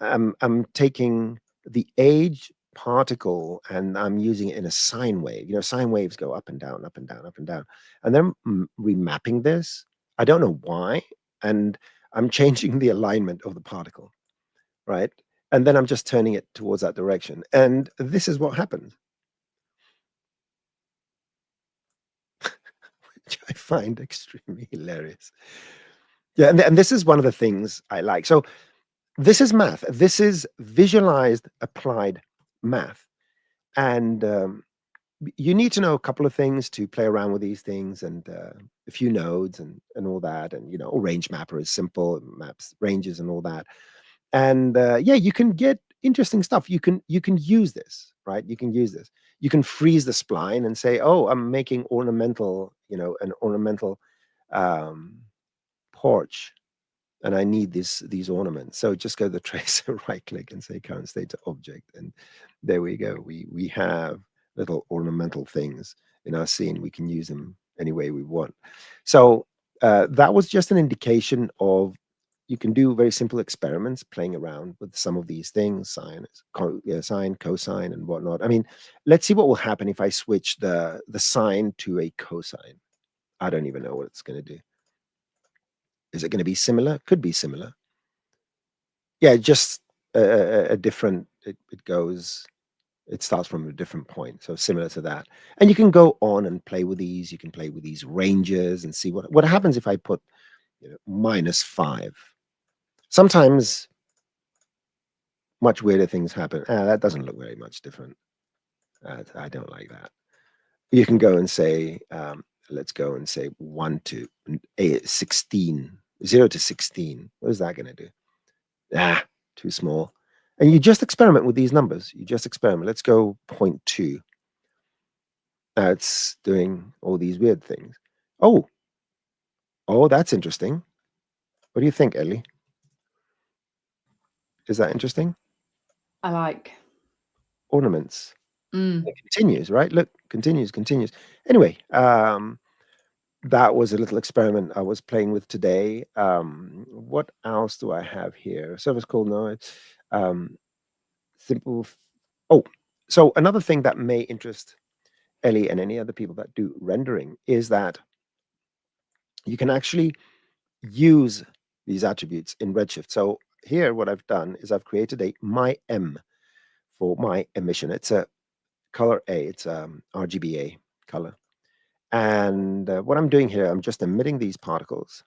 I'm taking the age particle and I'm using it in a sine wave. Sine waves go up and down, up and down, up and down. And then remapping this. I don't know why. And I'm changing the alignment of the particle, right? And then I'm just turning it towards that direction. And this is what happens. Which I find extremely hilarious. Yeah, and this is one of the things I like. So this is math. This is visualized applied math. And you need to know a couple of things to play around with these things, and a few nodes and all that. And, a range mapper is simple, it maps ranges and all that. And yeah, you can get interesting stuff. You can use this, right? You can use this. You can freeze the spline and say, oh, I'm making ornamental, an ornamental porch, and I need these ornaments. So just go to the tracer, right click and say current state to object. And there we go. We have little ornamental things in our scene. We can use them any way we want. So that was just an indication of, you can do very simple experiments playing around with some of these things, sine, cosine, and whatnot. I mean, let's see what will happen if I switch the sine to a cosine. I don't even know what it's going to do. Is it going to be similar? Could be similar. Yeah, just a different, it starts from a different point. So similar to that. And you can go on and play with these. You can play with these ranges and see what happens if I put -5. Sometimes much weirder things happen. That doesn't look very much different. I don't like that. You can go and say, let's go and say 1 to 16, 0 to 16. What is that going to do? Too small. And you just experiment with these numbers. You just experiment. Let's go 0.2. Now it's doing all these weird things. Oh, that's interesting. What do you think, Elly? Is that interesting? I like. Ornaments. Mm. It continues, right? Look, continues. Anyway, that was a little experiment I was playing with today. What else do I have here? Service call node. Simple. So another thing that may interest Elly and any other people that do rendering is that you can actually use these attributes in Redshift. So here, what I've done is I've created a my M for my emission. It's a color A. It's RGBA color. And what I'm doing here, I'm just emitting these particles.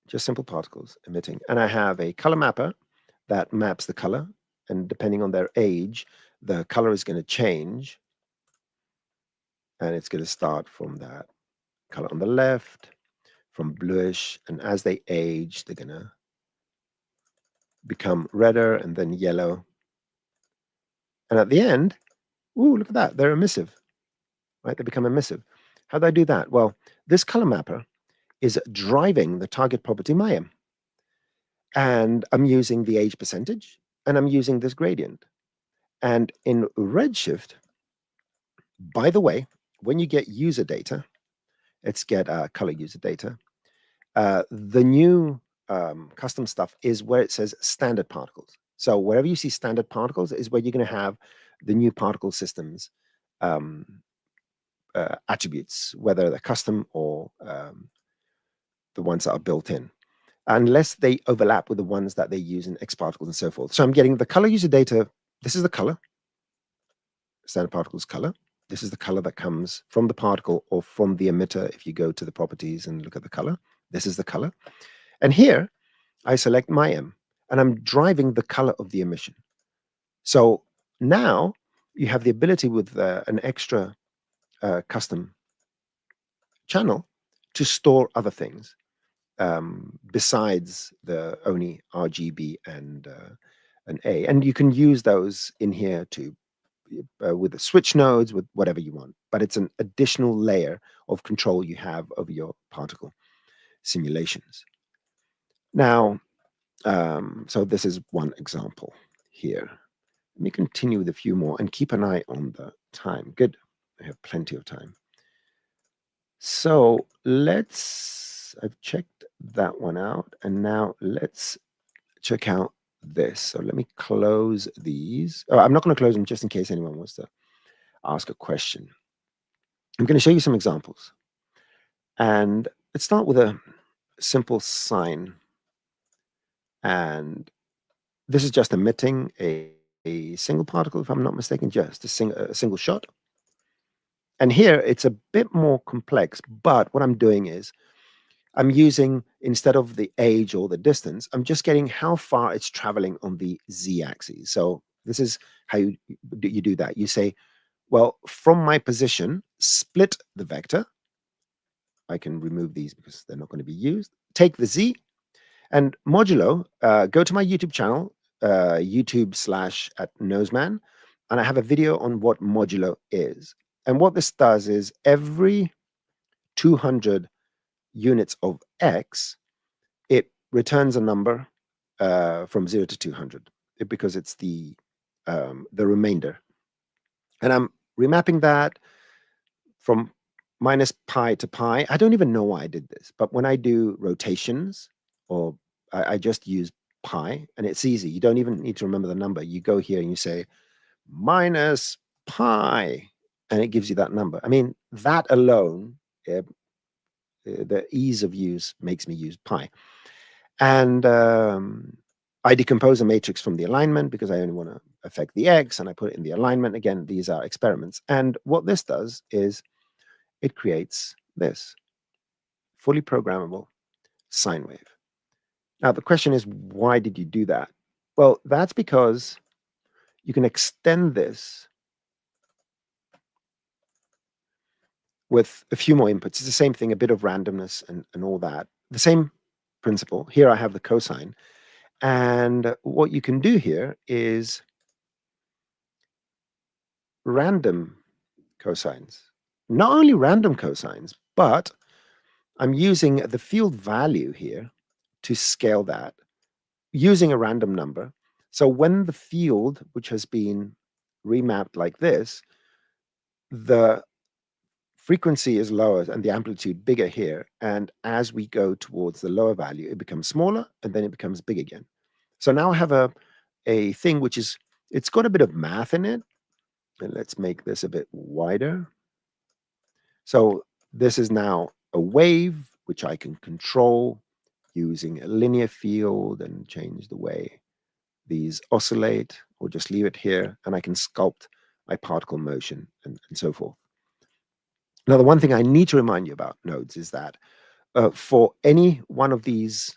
Just simple particles emitting. And I have a color mapper that maps the color. And depending on their age, the color is going to change. And it's going to start from that color on the left, from bluish. And as they age, they're going to become redder and then yellow. And at the end, ooh, look at that. They're emissive, right? They become emissive. How do I do that? Well, this color mapper is driving the target property MyM. And I'm using the age percentage, and I'm using this gradient. And in Redshift, by the way, when you get user data, let's get color user data. The new custom stuff is where it says standard particles. So wherever you see standard particles is where you're going to have the new particle systems attributes, whether they're custom or the ones that are built in, unless they overlap with the ones that they use in X particles and so forth. So I'm getting the color user data. This is the color, standard particles color. This is the color that comes from the particle or from the emitter. If you go to the properties and look at the color, this is the color. And here I select my M and I'm driving the color of the emission. So now you have the ability with an extra custom channel to store other things besides the only RGB and an A. And you can use those in here to with the switch nodes, with whatever you want. But it's an additional layer of control you have over your particle simulations. Now, so this is one example here. Let me continue with a few more and keep an eye on the time. Good. I have plenty of time. So I've checked that one out. And now let's check out this. So let me close these. Oh, I'm not going to close them just in case anyone wants to ask a question. I'm going to show you some examples. And let's start with a simple sine. And this is just emitting a single particle, if I'm not mistaken, just a single shot. And here it's a bit more complex, but what I'm doing is I'm using, instead of the age or the distance, I'm just getting how far it's traveling on the z-axis. So this is how you do that. You say, well, from my position, split the vector. I can remove these because they're not going to be used. Take the z and modulo, go to my YouTube channel, YouTube/@Noseman, and I have a video on what modulo is. And what this does is every 200 units of x, it returns a number from 0 to 200 because it's the remainder. And I'm remapping that from minus pi to pi. I don't even know why I did this, but when I do rotations, or I just use pi, and it's easy. You don't even need to remember the number. You go here and you say minus pi, and it gives you that number. I mean, that alone, the ease of use makes me use pi. And I decompose a matrix from the alignment because I only want to affect the x, and I put it in the alignment. Again, these are experiments. And what this does is it creates this fully programmable sine wave. Now, the question is, why did you do that? Well, that's because you can extend this with a few more inputs. It's the same thing, a bit of randomness and all that. The same principle. Here I have the cosine. And what you can do here is random cosines. Not only random cosines, but I'm using the field value here to scale that using a random number. So when the field, which has been remapped like this, the frequency is lower and the amplitude bigger here. And as we go towards the lower value, it becomes smaller and then it becomes big again. So now I have a thing which is, it's got a bit of math in it. And let's make this a bit wider. So this is now a wave, which I can control using a linear field and change the way these oscillate, or just leave it here, and I can sculpt my particle motion and so forth. Now, the one thing I need to remind you about nodes is that for any one of these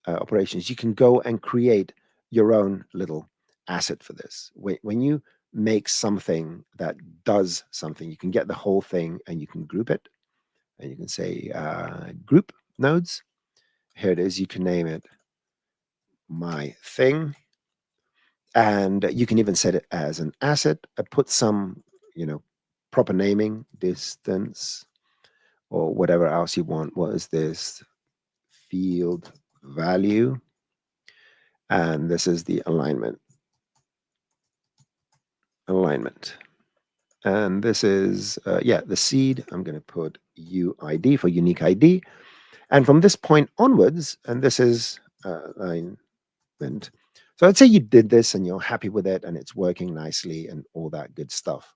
operations, you can go and create your own little asset for this. When you make something that does something, you can get the whole thing and you can group it. And you can say group nodes. Here it is. You can name it my thing. And you can even set it as an asset. Put some, proper naming, distance, or whatever else you want. What is this? Field value. And this is the alignment. And this is, the seed. I'm going to put UID for unique ID. And from this point onwards, and this is alignment. So let's say you did this and you're happy with it and it's working nicely and all that good stuff.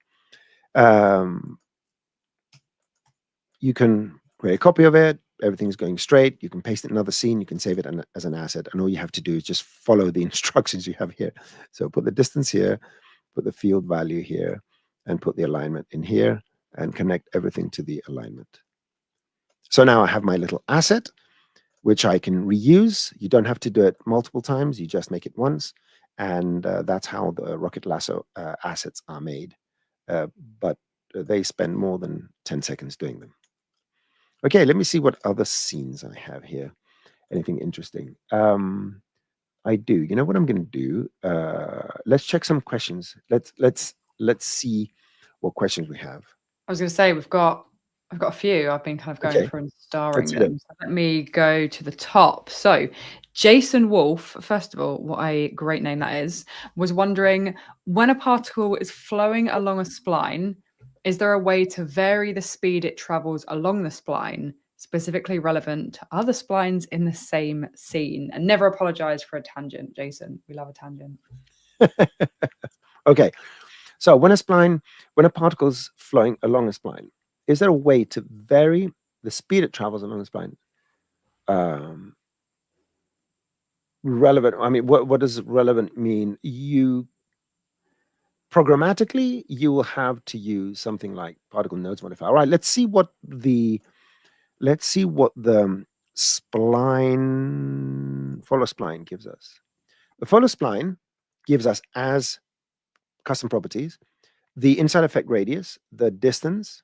You can create a copy of it. Everything's going straight. You can paste it in another scene. You can save it as an asset. And all you have to do is just follow the instructions you have here. So put the distance here, put the field value here, and put the alignment in here, and connect everything to the alignment. So now I have my little asset, which I can reuse. You don't have to do it multiple times. You just make it once. And that's how the Rocket Lasso assets are made. But they spend more than 10 seconds doing them. Okay, let me see what other scenes I have here. Anything interesting? I do. You know what I'm going to do? Let's check some questions. Let's see what questions we have. I was going to say I've got a few. I've been kind of going through and starring them. So let me go to the top. So Jason Wolf, first of all, what a great name that is, was wondering, when a particle is flowing along a spline, is there a way to vary the speed it travels along the spline, specifically relevant to other splines in the same scene? And never apologize for a tangent, Jason. We love a tangent. Okay. So when a particle's flowing along a spline, is there a way to vary the speed it travels along the spline? Relevant. I mean, what does relevant mean? Programmatically, you will have to use something like Particle Node Modifier. All right, let's see what the spline follow spline gives us. The follow spline gives us as custom properties the inside effect radius, the distance,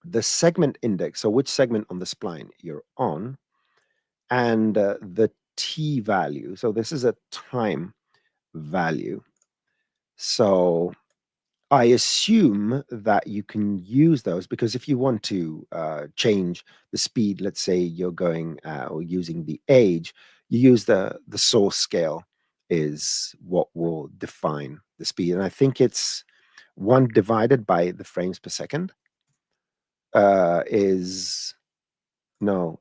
the segment index, so which segment on the spline you're on, and the t value. So this is a time value. So I assume that you can use those, because if you want to change the speed, let's say you're going or using the age, you use the source scale is what will define the speed. And I think it's 1 divided by the frames per second is, no,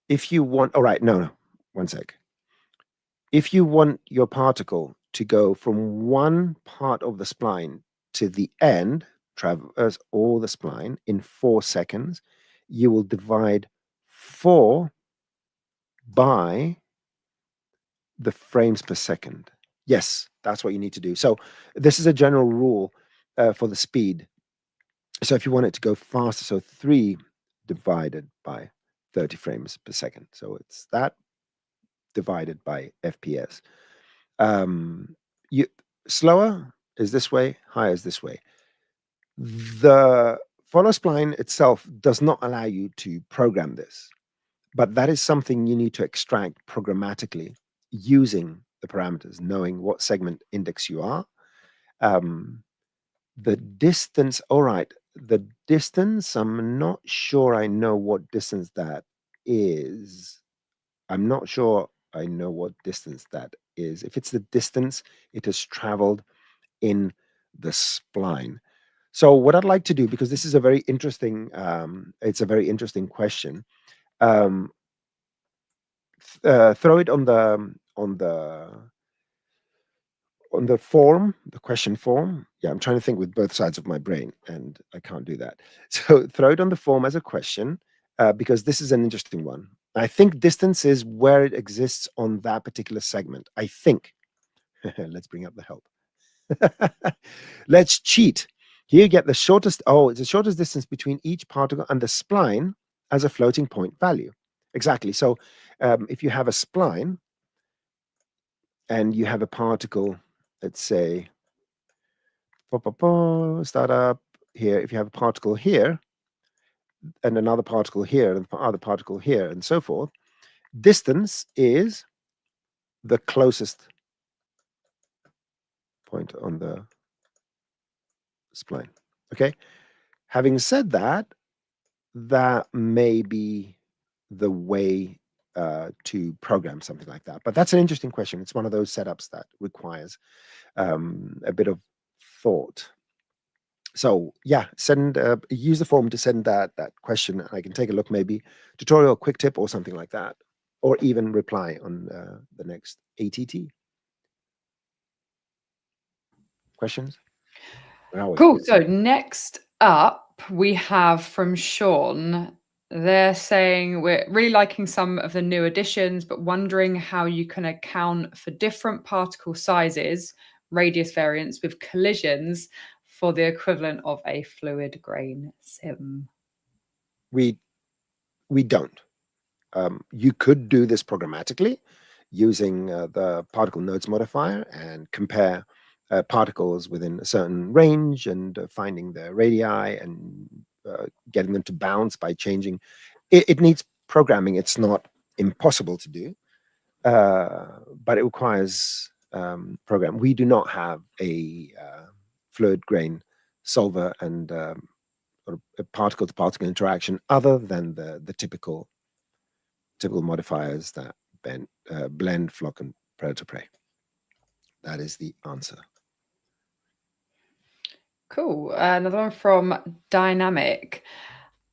if you want, all right, no, 1 sec. If you want your particle to go from one part of the spline to the end, traverse all the spline in 4 seconds, you will divide 4 by the frames per second. Yes, that's what you need to do. So this is a general rule for the speed. So if you want it to go faster, so 3 divided by 30 frames per second. So it's that divided by FPS. Slower is this way, higher is this way. The follow spline itself does not allow you to program this, but that is something you need to extract programmatically using the parameters, knowing what segment index you are. The distance, all right, the distance, I'm not sure I know what distance that is. I'm not sure I know what distance that is. If it's the distance it has traveled in the spline. So what I'd like to do, because this is a very interesting, it's a very interesting question. Throw it on the form, the question form. Yeah, I'm trying to think with both sides of my brain, and I can't do that. So throw it on the form as a question, because this is an interesting one. I think distance is where it exists on that particular segment. I think. Let's bring up the help. Let's cheat. Here you get the shortest, it's the shortest distance between each particle and the spline as a floating point value. Exactly. So if you have a spline and you have a particle, let's say, start up here. If you have a particle here and another particle here and another particle here and so forth, distance is the closest point on the spline. Okay. Having said that, that may be the way to program something like that. But that's an interesting question. It's one of those setups that requires a bit of thought. So yeah, use the form to send that question. I can take a look, maybe tutorial, quick tip, or something like that, or even reply on the next ATT. Questions? Cool. So next up, we have from Sean. They're saying we're really liking some of the new additions, but wondering how you can account for different particle sizes, radius variance with collisions for the equivalent of a fluid grain sim. We don't. You could do this programmatically using the Particle Nodes Modifier and compare particles within a certain range and finding their radii and getting them to bounce by changing. It needs programming. It's not impossible to do, but it requires program. We do not have a fluid grain solver and a particle-to-particle interaction other than the typical modifiers that blend, flock, and predator-prey. That is the answer. Cool. Another one from Dynamic.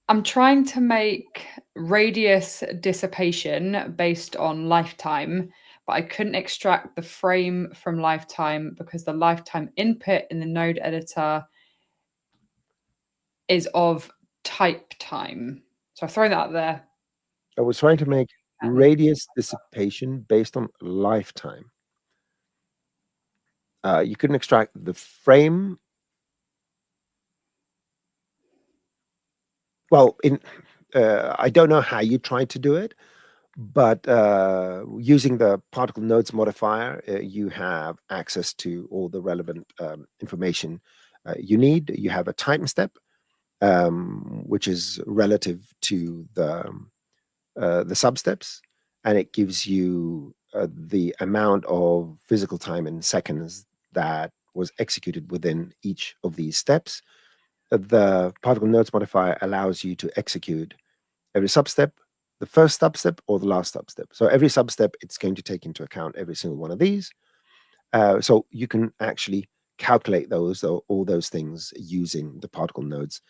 I'm trying to make radius dissipation based on lifetime, but I couldn't extract the frame from lifetime because the lifetime input in the node editor is of type time. So I've thrown that out there. I was trying to make radius dissipation based on lifetime. You couldn't extract the frame. Well, I don't know how you tried to do it, but using the Particle Nodes Modifier, you have access to all the relevant information you need. You have a time step, which is relative to the substeps, and it gives you the amount of physical time in seconds that was executed within each of these steps. The Particle Nodes Modifier allows you to execute every substep, the first substep or the last substep. So every substep, it's going to take into account every single one of these. So you can actually calculate all those things using the Particle Nodes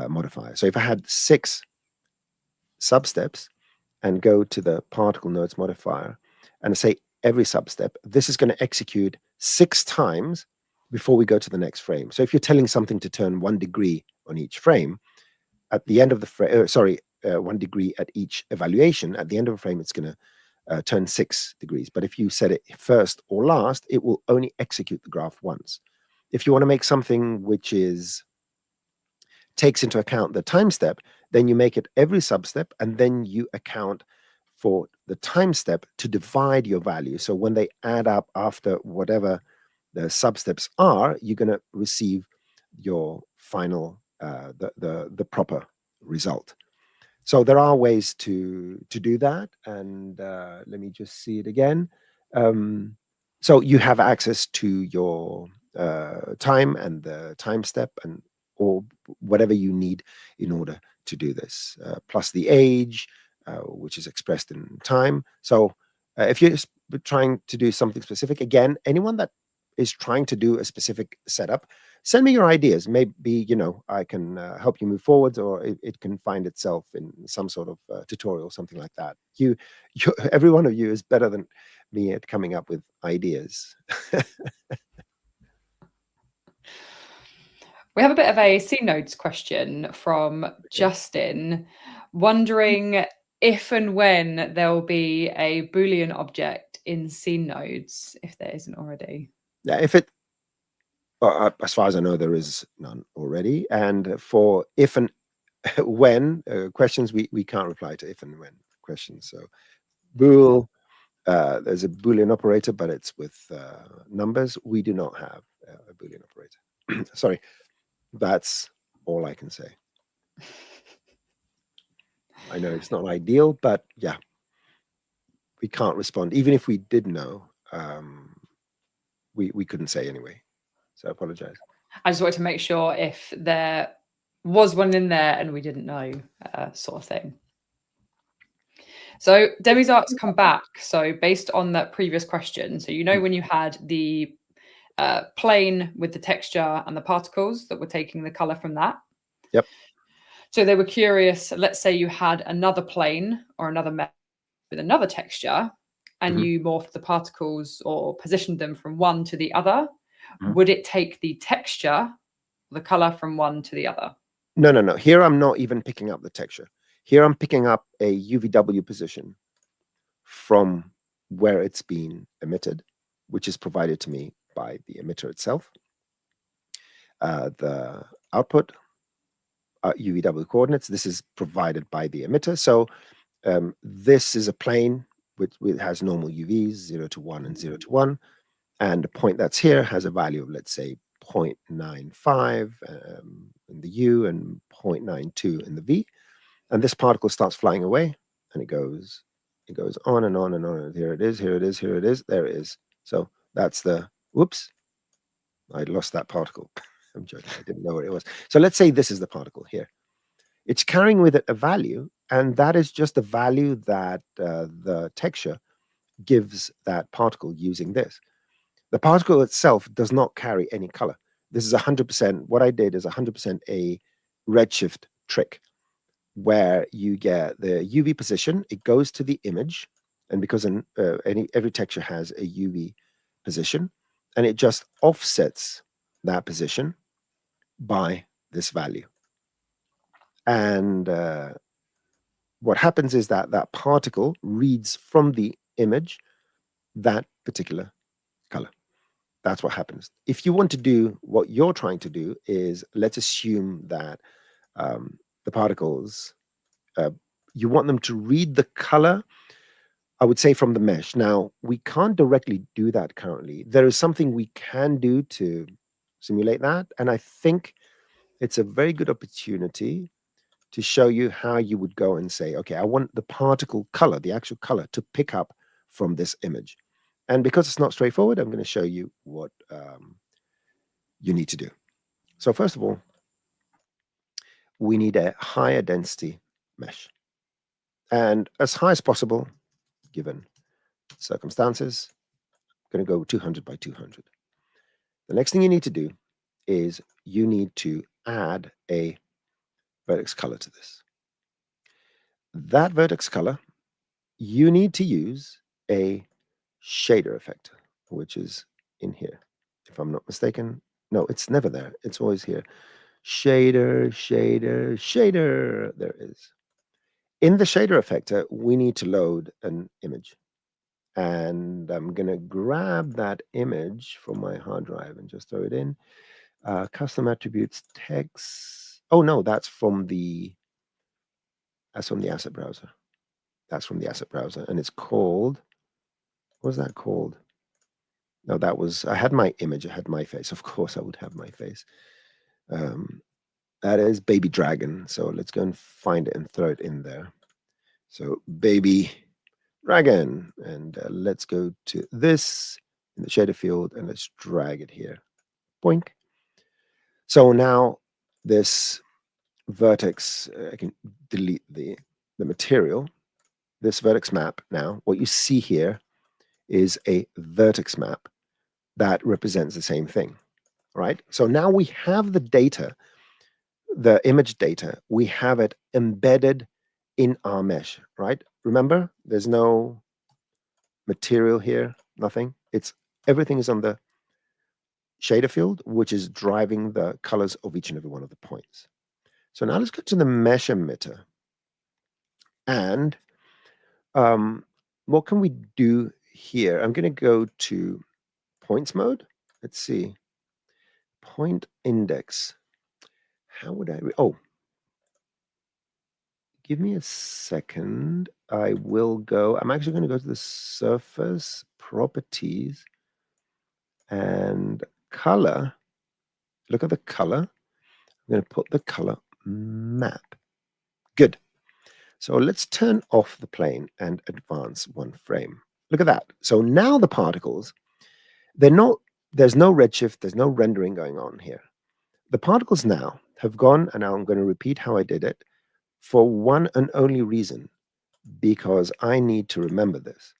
Modifier. So if I had 6 substeps and go to the Particle Nodes Modifier and say every substep, this is going to execute 6 times before we go to the next frame. So if you're telling something to turn 1 degree on each frame, at the end of the frame, 1 degree at each evaluation, at the end of a frame, it's going to turn 6 degrees. But if you set it first or last, it will only execute the graph once. If you want to make something which takes into account the time step, then you make it every substep, and then you account for the time step to divide your value. So when they add up after whatever the substeps are, you're going to receive your final, the proper result. So there are ways to do that. And let me just see it again. So you have access to your time and the time step and or whatever you need in order to do this, plus the age, which is expressed in time. So if you're trying to do something specific, again, anyone that is trying to do a specific setup, send me your ideas. Maybe, I can help you move forwards, or it can find itself in some sort of tutorial, something like that. Every one of you is better than me at coming up with ideas. We have a bit of a Sine nodes question from Justin, wondering if and when there will be a Boolean object in Sine nodes, if there isn't already. Yeah, as far as I know, there is none already. And for if and when questions, we can't reply to if and when questions. So Boole, there's a Boolean operator, but it's with numbers. We do not have a Boolean operator. Sorry, that's all I can say. I know it's not ideal, but yeah, we can't respond. Even if we did know, we couldn't say anyway. So I apologize. I just wanted to make sure if there was one in there and we didn't know, sort of thing. So Demi's art's come back. So based on that previous question, so when you had the plane with the texture and the particles that were taking the color from that. Yep. So they were curious, let's say you had another plane or another mesh with another texture, and you morphed the particles or positioned them from one to the other. Would it take the texture, the color from one to the other? No. Here I'm not even picking up the texture. Here I'm picking up a UVW position from where it's been emitted, which is provided to me by the emitter itself. The output, UVW coordinates, this is provided by the emitter. So this is a plane which has normal UVs, 0 to 1 and 0 to 1. And the point that's here has a value of, let's say, 0.95 in the U and 0.92 in the V. And this particle starts flying away, and it goes on and on and on. Here it is, here it is, here it is, there it is. So that's whoops, I lost that particle. I'm joking, I didn't know what it was. So let's say this is the particle here. It's carrying with it a value, and that is just the value that the texture gives that particle using this. The particle itself does not carry any color. This is 100%, what I did is 100% a Redshift trick, where you get the UV position, it goes to the image, and because every texture has a UV position, and it just offsets that position by this value. And what happens is that that particle reads from the image that particular color. That's what happens. If you want to do what you're trying to do is, let's assume that the particles, you want them to read the color, I would say, from the mesh. Now, we can't directly do that currently. There is something we can do to simulate that. And I think it's a very good opportunity to show you how you would go and say, okay, I want the particle color, the actual color, to pick up from this image. And because it's not straightforward, I'm going to show you what you need to do. So first of all, we need a higher density mesh. And as high as possible, given circumstances, I'm going to go 200 by 200. The next thing you need to do is you need to add a vertex color to this. That vertex color, you need to use a shader effect, which is in here. If I'm not mistaken, no, it's never there. It's always here. Shader, shader, shader. There it is. In the shader effector, we need to load an image. And I'm going to grab that image from my hard drive and just throw it in. Custom attributes text. Oh, no, that's from the asset browser. That's from the asset browser, and it's called, what was that called? No, that was, I had my image, I had my face. Of course I would have my face. That is Baby Dragon. So let's go and find it and throw it in there. So Baby Dragon, and let's go to this in the shader field, and let's drag it here. Boink. So now this vertex, I can delete the material. This vertex map now, what you see here is a vertex map that represents the same thing, right? So now we have the data, the image data, we have it embedded in our mesh, right? Remember, there's no material here, nothing. It's everything is on the shader field, which is driving the colors of each and every one of the points. So now let's go to the mesh emitter. And what can we do here? I'm going to go to points mode. Let's see. Point index. How would I? Oh, give me a second. I will go. I'm actually going to go to the surface properties and color. Look at the color. I'm going to put the color map. Good. So let's turn off the plane and advance one frame. Look at that. So now the particles, there's no redshift, there's no rendering going on here. The particles now have gone, and now I'm going to repeat how I did it for one and only reason, because I need to remember this.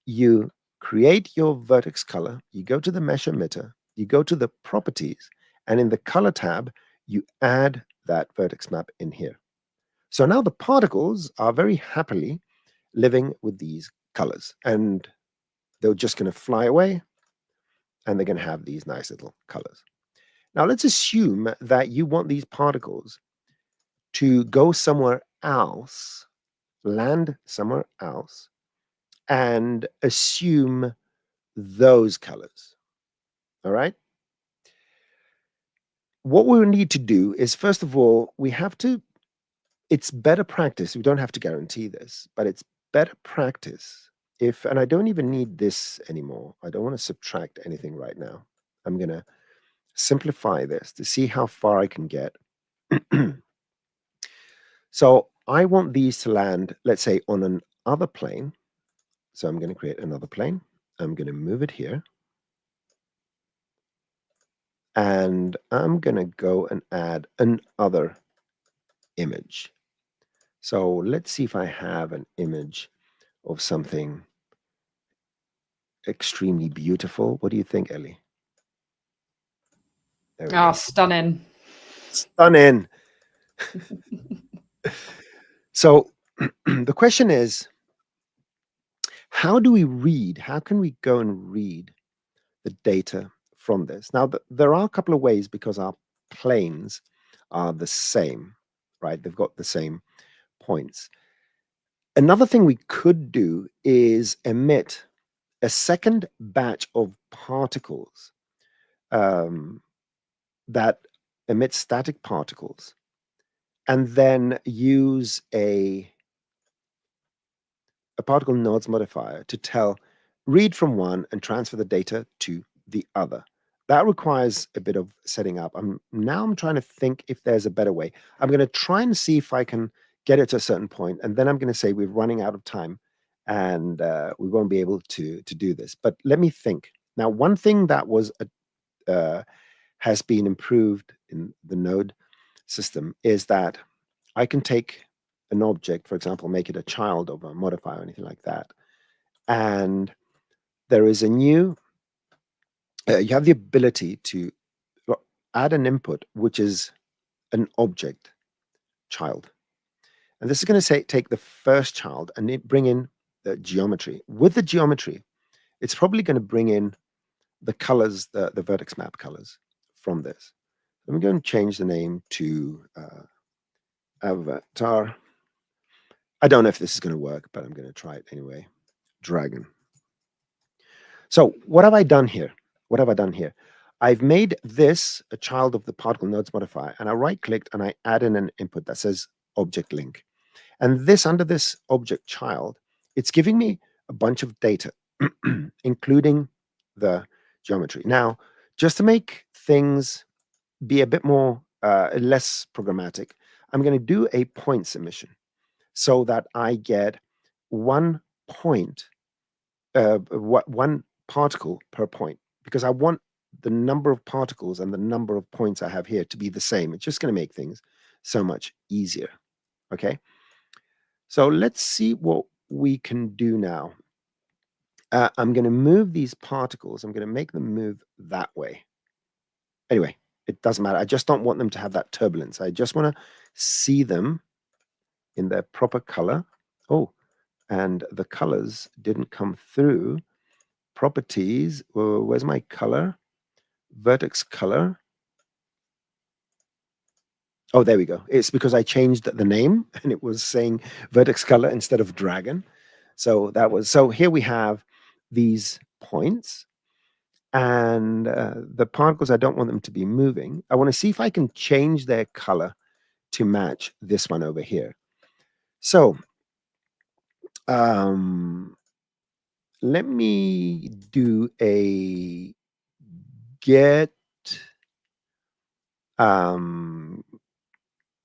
You create your vertex color, you go to the mesh emitter, you go to the properties, and in the color tab, you add that vertex map in here. So now the particles are very happily living with these colors, and they're just going to fly away, and they're going to have these nice little colors. Now let's assume that you want these particles to go somewhere else, land somewhere else, and assume those colors. All right? What we need to do is, first of all, we have to, it's better practice. We don't have to guarantee this, but it's better practice if, and I don't even need this anymore. I don't want to subtract anything right now. I'm going to simplify this to see how far I can get. So I want these to land, let's say, on another plane. So I'm going to create another plane. I'm going to move it here. And I'm going to go and add another image. So let's see if I have an image of something extremely beautiful. What do you think, Elly? Oh, stunning. Stunning. So the question is, how do we read? How can we go and read the data from this? Now, there are a couple of ways, because our planes are the same, right? They've got the same points. Another thing we could do is emit a second batch of particles that emit static particles, and then use a particle nodes modifier to read from one and transfer the data to the other. That requires a bit of setting up. I'm trying to think if there's a better way. I'm going to try and see if I can get it to a certain point, and then I'm going to say we're running out of time, and we won't be able to do this. But let me think. Now, one thing that was has been improved in the node system is that I can take an object, for example, make it a child of a modifier or anything like that, and there is a new. You have the ability to add an input, which is an object child. And this is going to take the first child and bring in the geometry. With the geometry, it's probably going to bring in the colors, the vertex map colors from this. Let me go and change the name to Avatar. I don't know if this is going to work, but I'm going to try it anyway. Dragon. So what have I done here? What have I done here? I've made this a child of the Particle Nodes Modifier, and I right-clicked and I add in an input that says Object Link. And this, under this object child, it's giving me a bunch of data, including the geometry. Now, just to make things be a bit more less programmatic, I'm going to do a points emission so that I get one point, one particle per point, because I want the number of particles and the number of points I have here to be the same. It's just going to make things so much easier. Okay. So let's see what we can do now. I'm going to move these particles. I'm going to make them move that way. Anyway, it doesn't matter. I just don't want them to have that turbulence. I just want to see them in their proper color. Oh, and the colors didn't come through. Properties. Where's my color? Vertex color. Oh, there we go. It's because I changed the name and it was saying vertex color instead of dragon. So that was, so here we have these points, and the particles, I don't want them to be moving. I want to see if I can change their color to match this one over here. So let me do a get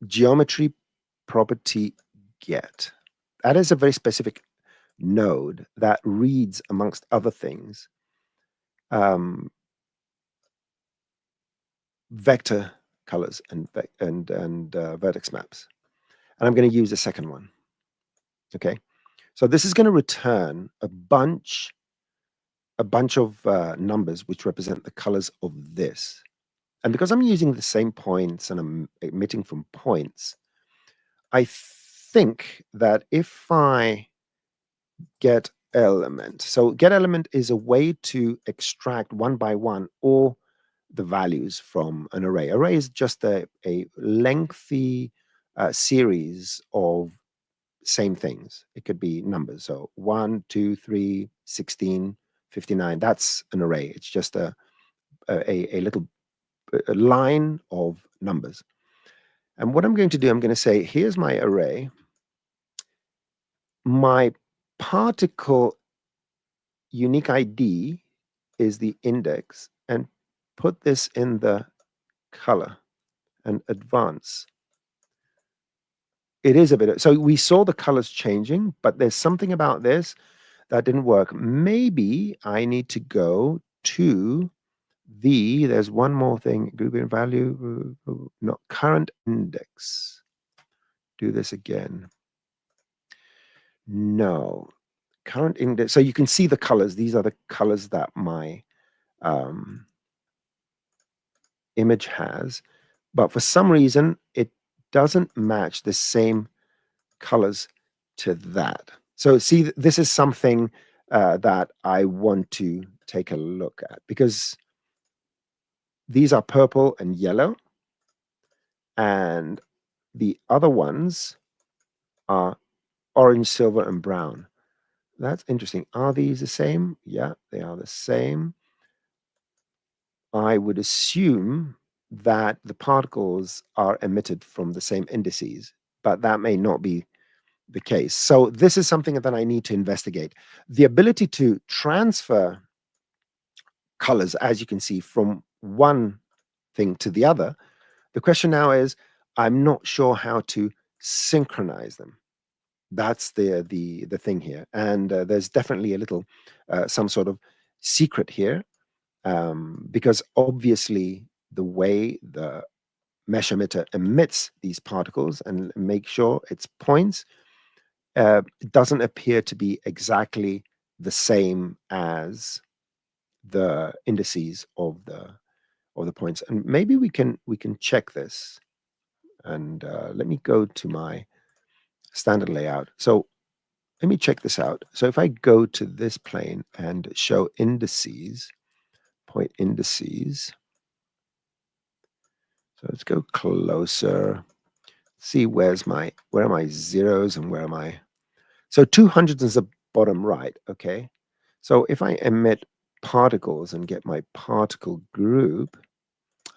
geometry property get. That is a very specific node that reads, amongst other things, vector colors and vertex maps. And I'm going to use the second one. Okay, so this is going to return a bunch of numbers which represent the colors of this. And because I'm using the same points and I'm emitting from points, I think that if I get element, so get element is a way to extract one by one all the values from an array. Array is just a lengthy series of same things. It could be numbers. So 1, 2, 3, 16, 59. That's an array. It's just a little line of numbers. And what I'm going to do, I'm going to say, here's my array. My particle unique ID is the index, and put this in the color and advance. It is a bit, so we saw the colors changing, but there's something about this that didn't work. Maybe I need to go to there's one more thing, group in value, not current index. Do this again. No, current index. So you can see the colors. These are the colors that my image has, but for some reason it doesn't match the same colors to that. So see, this is something that I want to take a look at, because these are purple and yellow, and the other ones are orange, silver, and brown. That's interesting. Are these the same? Yeah, they are the same. I would assume that the particles are emitted from the same indices, but that may not be the case. So this is something that I need to investigate. The ability to transfer colors, as you can see, from one thing to the other. The question now is, I'm not sure how to synchronize them. That's the thing here. And there's definitely a little, some sort of secret here, because obviously the way the mesh emitter emits these particles and make sure its points, it doesn't appear to be exactly the same as the indices of the points. And maybe we can check this. And let me go to my standard layout. So let me check this out. So if I go to this plane and show indices, point indices. So let's go closer. See where are my zeros and where am I? So 200 is the bottom right. Okay. So if I emit particles and get my particle group,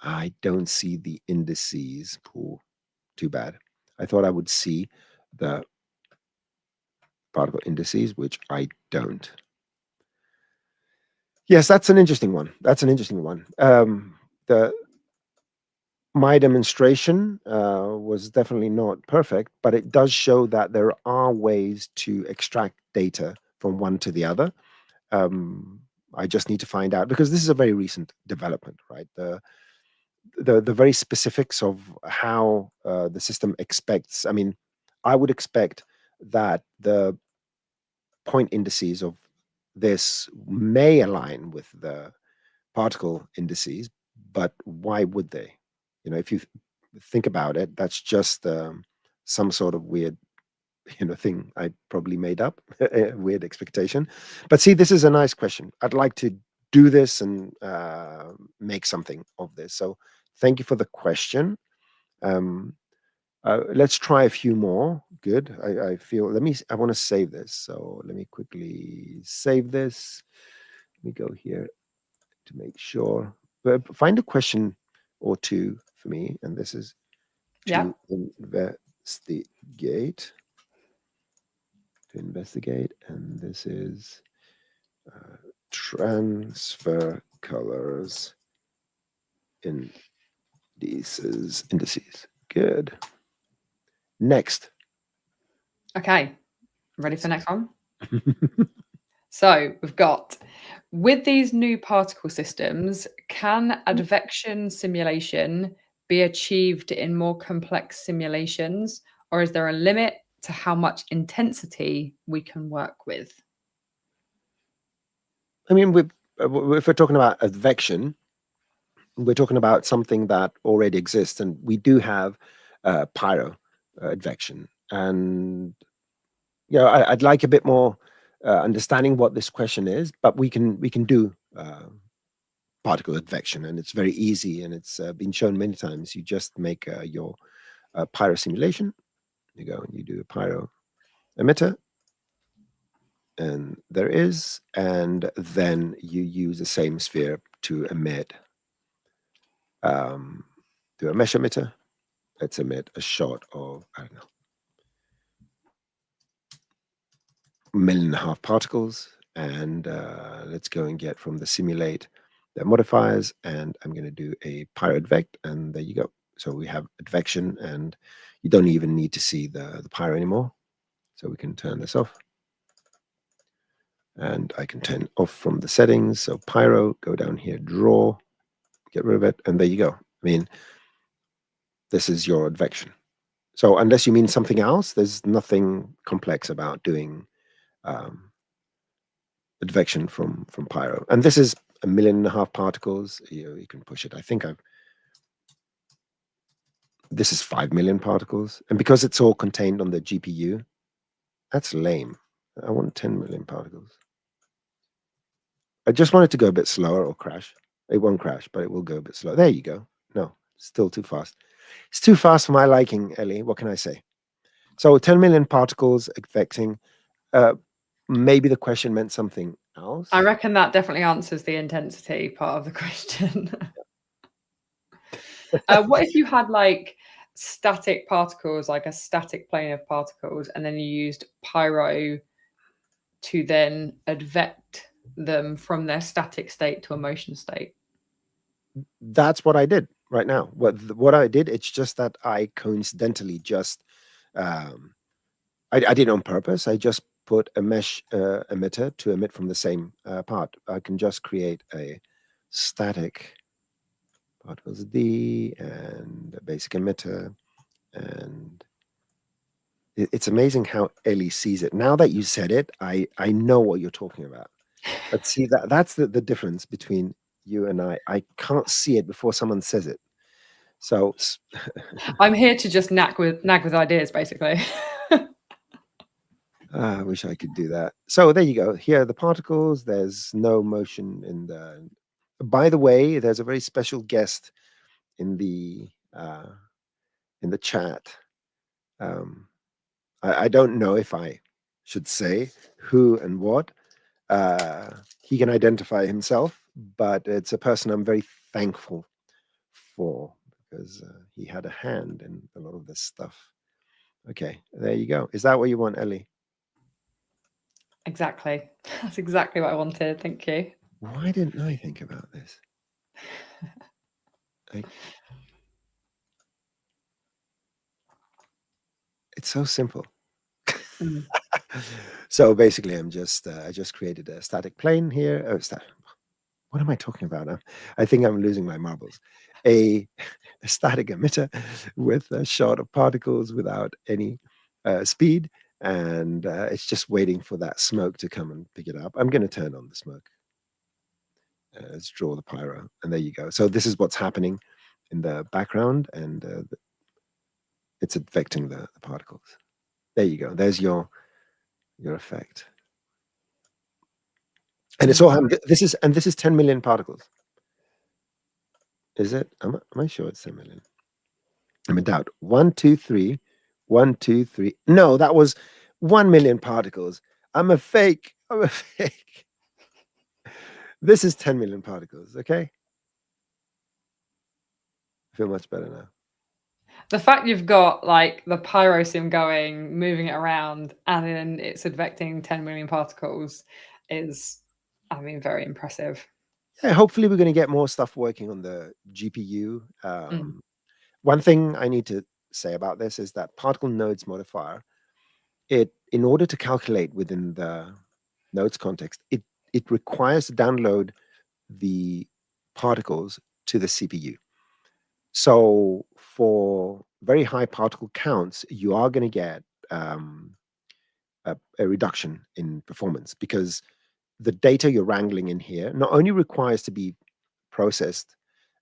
I don't see the indices. Ooh, too bad. I thought I would see the particle indices, which I don't. Yes, that's an interesting one. That's an interesting one. My demonstration was definitely not perfect, but it does show that there are ways to extract data from one to the other. I just need to find out, because this is a very recent development, right? The very specifics of how the system expects. I mean, I would expect that the point indices of this may align with the particle indices, but why would they? If you think about it, that's just some sort of weird, thing I probably made up, a weird expectation. But see, this is a nice question. I'd like to do this and make something of this. So thank you for the question. Let's try a few more. Good. I feel, I want to save this. So let me quickly save this. Let me go here to make sure. But find a question or two for me. And this is to investigate. And this is transfer colors indices. Good. Next. Okay, ready for the next one? So we've got, with these new particle systems, can advection simulation be achieved in more complex simulations, or is there a limit to how much intensity we can work with? I mean, if we're talking about advection, we're talking about something that already exists, and we do have pyro advection. And I'd like a bit more understanding what this question is, but we can do particle advection, and it's very easy, and it's been shown many times. You just make your pyro simulation. You go and you do a pyro emitter, and there is, and then you use the same sphere to emit do a mesh emitter. Let's emit a shot of, I don't know, 1.5 million particles, and let's go and get from the simulate the modifiers, and I'm going to do a pyro advect, and there you go. So we have advection, and you don't even need to see the pyro anymore. So we can turn this off, and I can turn off from the settings. So pyro, go down here, draw, get rid of it, and there you go. I mean, this is your advection. So unless you mean something else, there's nothing complex about doing advection from pyro. And this is 1.5 million particles. You can push it. I think this is 5 million particles. And because it's all contained on the GPU, that's lame. I want 10 million particles. I just want it to go a bit slower or crash. It won't crash, but it will go a bit slow. There you go. No, still too fast. It's too fast for my liking, Elly. What can I say? So 10 million particles advecting. Maybe the question meant something else. I reckon that definitely answers the intensity part of the question. What if you had like static particles, like a static plane of particles, and then you used pyro to then advect them from their static state to a motion state? That's what I did right now. What I did, it's just that I coincidentally just, I did it on purpose. I just put a mesh emitter to emit from the same part. I can just create a static particles D and a basic emitter, and it's amazing how Elly sees it. Now that you said it, I know what you're talking about. But see, that's the difference between you and I. I can't see it before someone says it. So I'm here to just nag with ideas, basically. I wish I could do that. So there you go. Here are the particles. There's no motion in the. By the way, there's a very special guest in the chat. I don't know if I should say who and what. He can identify himself, but it's a person I'm very thankful for, because he had a hand in a lot of this stuff. Okay, there you go. Is that what you want, Elly? Exactly. That's exactly what I wanted. Thank you. Why didn't I think about this? It's so simple. Mm. So basically, I just created a static plane here. What am I talking about now? I think I'm losing my marbles. A static emitter with a shot of particles without any speed, and it's just waiting for that smoke to come and pick it up. I'm going to turn on the smoke. Let's draw the pyro, and there you go. So this is what's happening in the background, and it's affecting the particles. There you go. There's your effect. And it's all this is 10 million particles. Is it? Am I sure it's 10 million? I'm in doubt. 1, 2, 3. 1, 2, 3. No, that was 1 million particles. I'm a fake. I'm a fake. This is 10 million particles. Okay. I feel much better now. The fact you've got like the pyro sim going, moving it around, and then it's advecting 10 million particles is, I mean, very impressive. Yeah, hopefully we're going to get more stuff working on the GPU. One thing I need to say about this is that Particle Nodes Modifier, in order to calculate within the nodes context, it requires to download the particles to the CPU. So for very high particle counts, you are going to get a reduction in performance because the data you're wrangling in here not only requires to be processed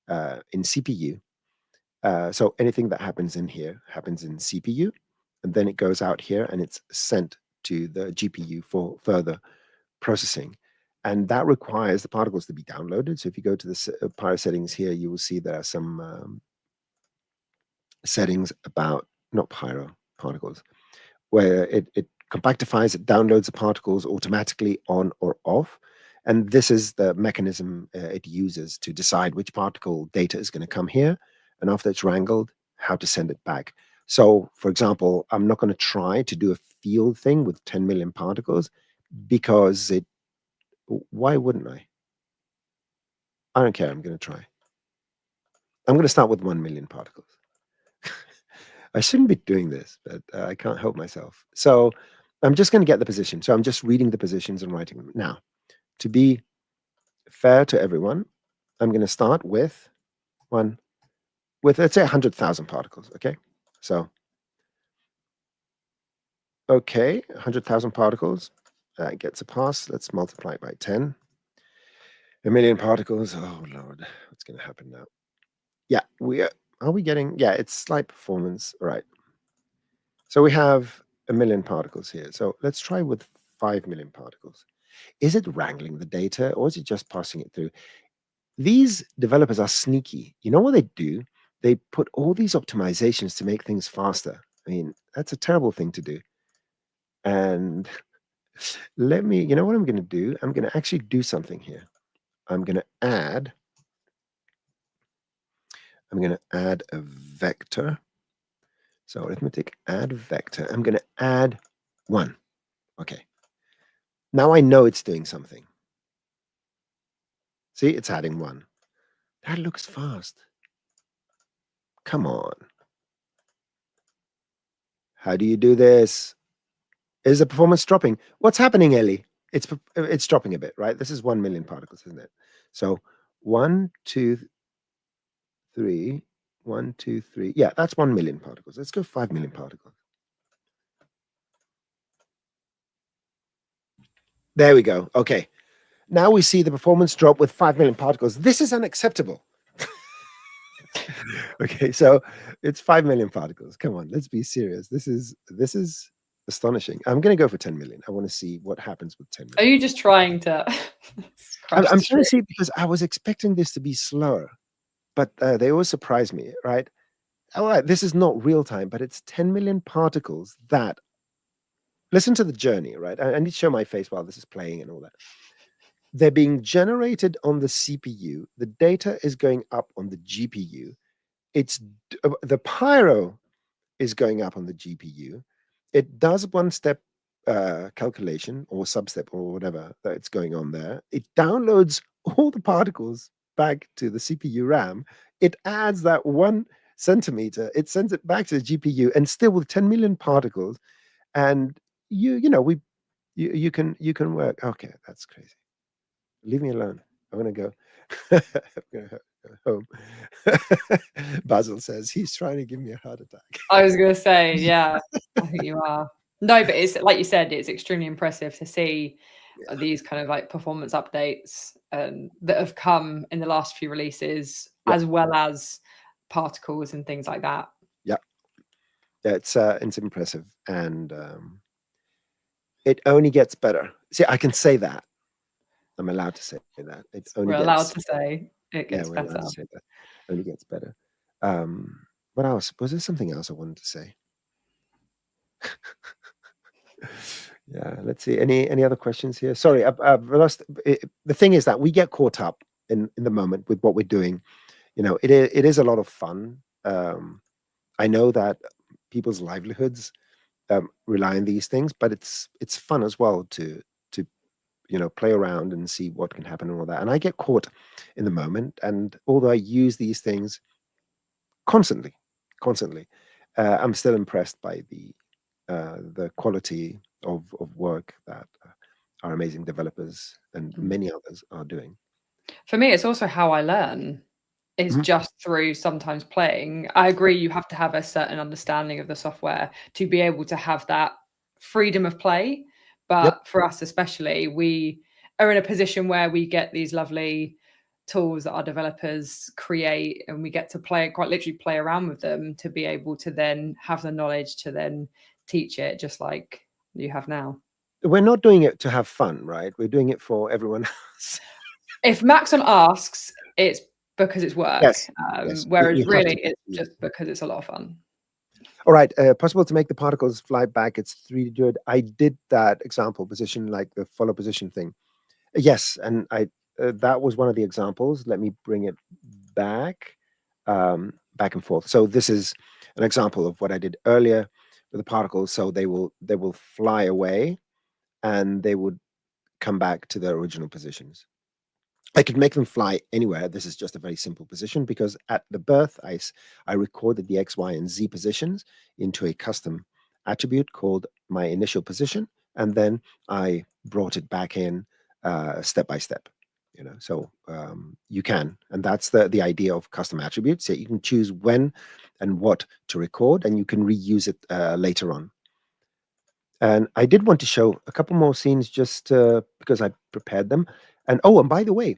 in CPU. So anything that happens in here happens in CPU, and then it goes out here and it's sent to the GPU for further processing. And that requires the particles to be downloaded. So if you go to the Pyro settings here, you will see there are some settings about, not Pyro, particles, where it compactifies, it downloads the particles automatically on or off. And this is the mechanism it uses to decide which particle data is going to come here. And after it's wrangled, how to send it back. So, for example, I'm not going to try to do a field thing with 10 million particles because why wouldn't I? I don't care. I'm going to try. I'm going to start with 1 million particles. I shouldn't be doing this, but I can't help myself. So I'm just going to get the position. So I'm just reading the positions and writing them. Now, to be fair to everyone, I'm going to start with let's say 100,000 particles. Okay. So, okay, 100,000 particles. That gets a pass. Let's multiply it by 10. A million particles. Oh, Lord. What's going to happen now? Yeah, are we getting, yeah, it's slight performance. All right. So we have a million particles here. So let's try with 5 million particles. Is it wrangling the data or is it just passing it through? These developers are sneaky. You know what they do? They put all these optimizations to make things faster. I mean, that's a terrible thing to do. And you know what I'm going to do? I'm going to actually do something here. I'm going to add a vector. So arithmetic add vector. I'm going to add 1. Okay. Now I know it's doing something. See, it's adding 1. That looks fast. Come on. How do you do this? Is the performance dropping? What's happening, Elly? It's dropping a bit, right? This is 1 million particles, isn't it? So 1, 2, 3, 1, 2, 3. Yeah, that's 1 million particles. Let's go 5 million particles. There we go. Okay. Now we see the performance drop with 5 million particles. This is unacceptable. Okay, so it's 5 million particles. Come on, let's be serious. This is astonishing. I'm going to go for 10 million. I want to see what happens with 10 million. Are you just trying to I'm trying to see because I was expecting this to be slower, but they always surprise me, right? All right, this is not real time, but it's 10 million particles that, listen to the journey, right? I need to show my face while this is playing and all that. They're being generated on the CPU. The data is going up on the GPU. The pyro is going up on the GPU. It does one step calculation or substep or whatever that's going on there. It downloads all the particles back to the CPU RAM. It adds that 1 centimeter. It sends it back to the GPU, and still with 10 million particles. And you can work. Okay, that's crazy. Leave me alone. I'm gonna go. I'm gonna go home. Basil says he's trying to give me a heart attack. I was going to say, yeah, I think you are. No, but it's like you said, it's extremely impressive to see these kind of like performance updates that have come in the last few releases, as well as particles and things like that. Yeah, it's impressive, and it only gets better. See, I can say that. I'm allowed to say that. We're allowed to say it gets better. Allowed to say that. It only gets better. What else? Was there something else I wanted to say? Yeah, let's see. Any other questions here? Sorry, I've lost. The thing is that we get caught up in the moment with what we're doing. It is a lot of fun. I know that people's livelihoods rely on these things, but it's fun as well to play around and see what can happen and all that. And I get caught in the moment, and although I use these things constantly, I'm still impressed by the quality of work that our amazing developers and many others are doing. For me, it's also how I learn. Is just through sometimes playing. I agree, you have to have a certain understanding of the software to be able to have that freedom of play. But for us especially, we are in a position where we get these lovely tools that our developers create, and we get to quite literally play around with them to be able to then have the knowledge to then teach it, just like you have now. We're not doing it to have fun, right? We're doing it for everyone else. If Maxon asks, it's because it's work. Yes. Whereas really it's just because it's a lot of fun. All right. Possible to make the particles fly back. It's 3D. I did that example position, like the follow position thing. Yes, and that was one of the examples. Let me bring it back and forth. So this is an example of what I did earlier with the particles. So they will fly away, and they would come back to their original positions. I could make them fly anywhere. This is just a very simple position, because at the birth, I recorded the X, Y, and Z positions into a custom attribute called my initial position, and then I brought it back in step by step. So you can, and that's the idea of custom attributes. So you can choose when and what to record, and you can reuse it later on. And I did want to show a couple more scenes just because I prepared them. And by the way,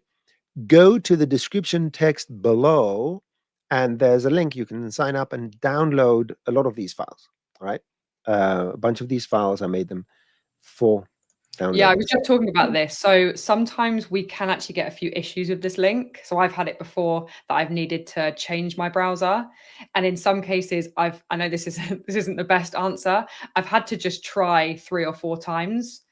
go to the description text below, and there's a link. You can sign up and download a lot of these files. All right, a bunch of these files. I made them for download. Yeah, I was just talking about this. So sometimes we can actually get a few issues with this link. So I've had it before that I've needed to change my browser, and in some cases, I know this isn't the best answer. I've had to just try 3 or 4 times.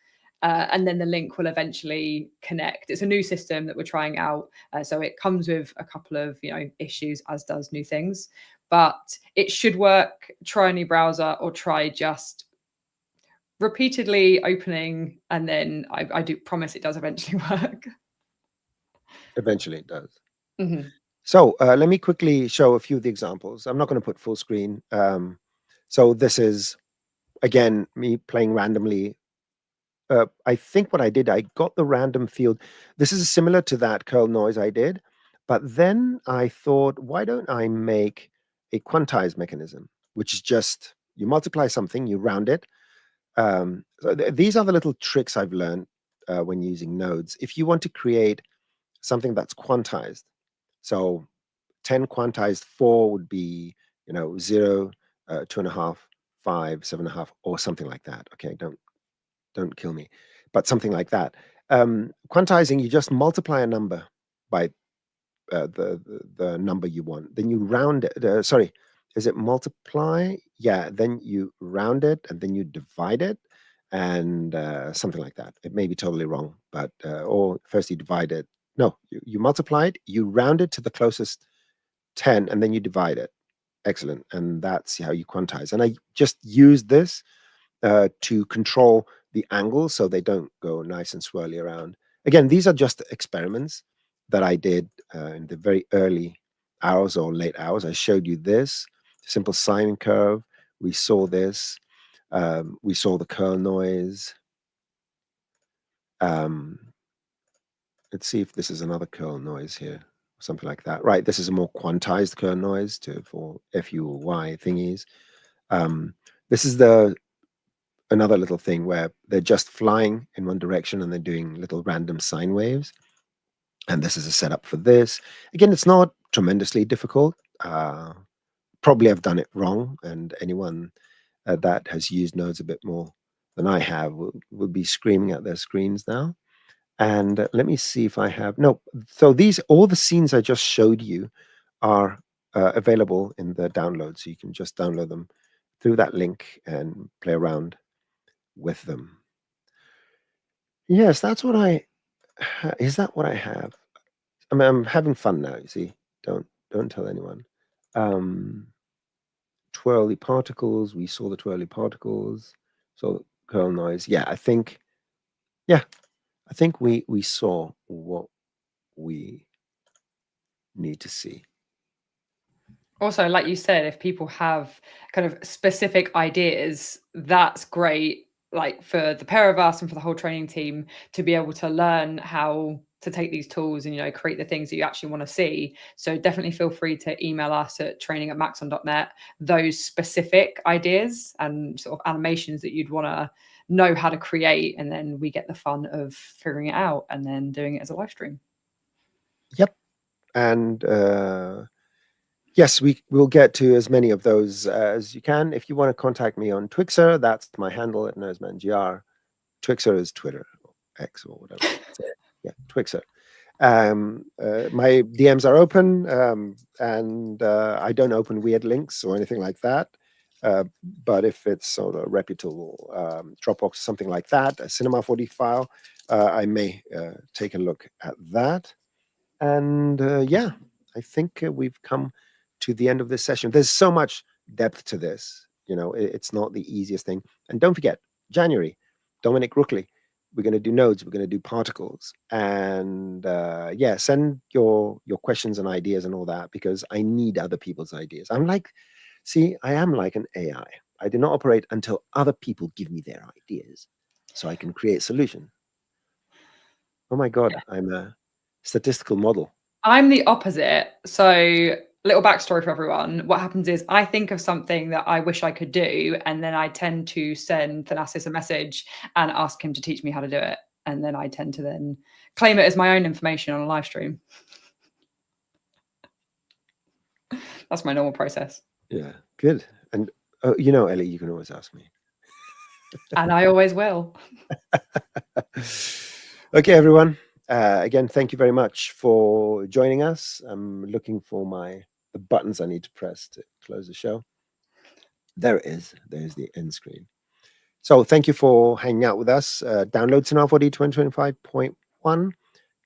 And then the link will eventually connect. It's a new system that we're trying out. So it comes with a couple of issues, as does new things. But it should work. Try a new browser, or try just repeatedly opening, and then I do promise it does eventually work. Eventually it does. Mm-hmm. So let me quickly show a few of the examples. I'm not going to put full screen. So this is, again, me playing randomly. I think what I did, I got the random field. This is similar to that curl noise I did, but then I thought, why don't I make a quantized mechanism, which is just you multiply something, you round it. So these are the little tricks I've learned when using nodes. If you want to create something that's quantized, so 10 quantized 4 would be 0, 2.5, 5, 7.5, or something like that. Okay, don't kill me, but something like that. Quantizing, you just multiply a number by the number you want, then you round it. Sorry, is it multiply? Yeah, then you round it, and then you divide it, and something like that. It may be totally wrong, but or first you divide it. No, you multiply it, you round it to the closest 10, and then you divide it. Excellent, and that's how you quantize. And I just use this to control the angles so they don't go nice and swirly around. Again, these are just experiments that I did in the very early hours or late hours. I showed you this simple sine curve. We saw this. We saw the curl noise. Let's see if this is another curl noise here, something like that. Right, this is a more quantized curl noise for FUY thingies. This is another little thing where they're just flying in one direction and they're doing little random sine waves. And this is a setup for this. Again, it's not tremendously difficult. Probably I've done it wrong, and anyone that has used nodes a bit more than I have will be screaming at their screens now. And let me see if I have, no. So all the scenes I just showed you are available in the download. So you can just download them through that link and play around with them. Yes, that's what is that what I have? I mean, I'm having fun now, you see. Don't tell anyone. Twirly particles, we saw the twirly particles. So curl noise. Yeah, I think we saw what we need to see. Also, like you said, if people have kind of specific ideas, that's great, like for the pair of us and for the whole training team to be able to learn how to take these tools and, you know, create the things that you actually want to see. So definitely feel free to email us at training@maxon.net those specific ideas and sort of animations that you'd want to know how to create, and then we get the fun of figuring it out and then doing it as a live stream. Yep. And yes, we'll get to as many of those as you can. If you want to contact me on Twixer, that's my handle at NosemanGR. Twixer is Twitter, or X, or whatever. So, yeah, Twixer. My DMs are open, and I don't open weird links or anything like that. But if it's sort of reputable Dropbox or something like that, a Cinema 4D file, I may take a look at that. And yeah, I think we've come to the end of this session. There's so much depth to this. You know, it's not the easiest thing. And don't forget, January, Dominic Rookley. We're going to do nodes. We're going to do particles. And yeah, send your questions and ideas and all that, because I need other people's ideas. I am like an AI. I do not operate until other people give me their ideas so I can create solution. Oh my God, yeah. I'm a statistical model. I'm the opposite. So little backstory for everyone. What happens is I think of something that I wish I could do, and then I tend to send Thanasis a message and ask him to teach me how to do it. And then I tend to then claim it as my own information on a live stream. That's my normal process. Yeah, good. And you know, Elly, you can always ask me. And I always will. Okay, everyone. Again, thank you very much for joining us. I'm looking for the buttons I need to press to close the show. There it is. There's the end screen. So thank you for hanging out with us. Download Cinema 4D 2025.1.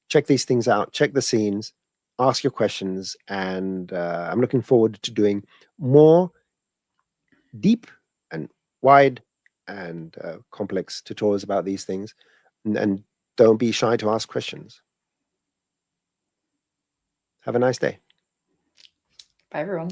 Check these things out. Check the scenes. Ask your questions. And I'm looking forward to doing more deep and wide and complex tutorials about these things. And don't be shy to ask questions. Have a nice day. Bye, everyone.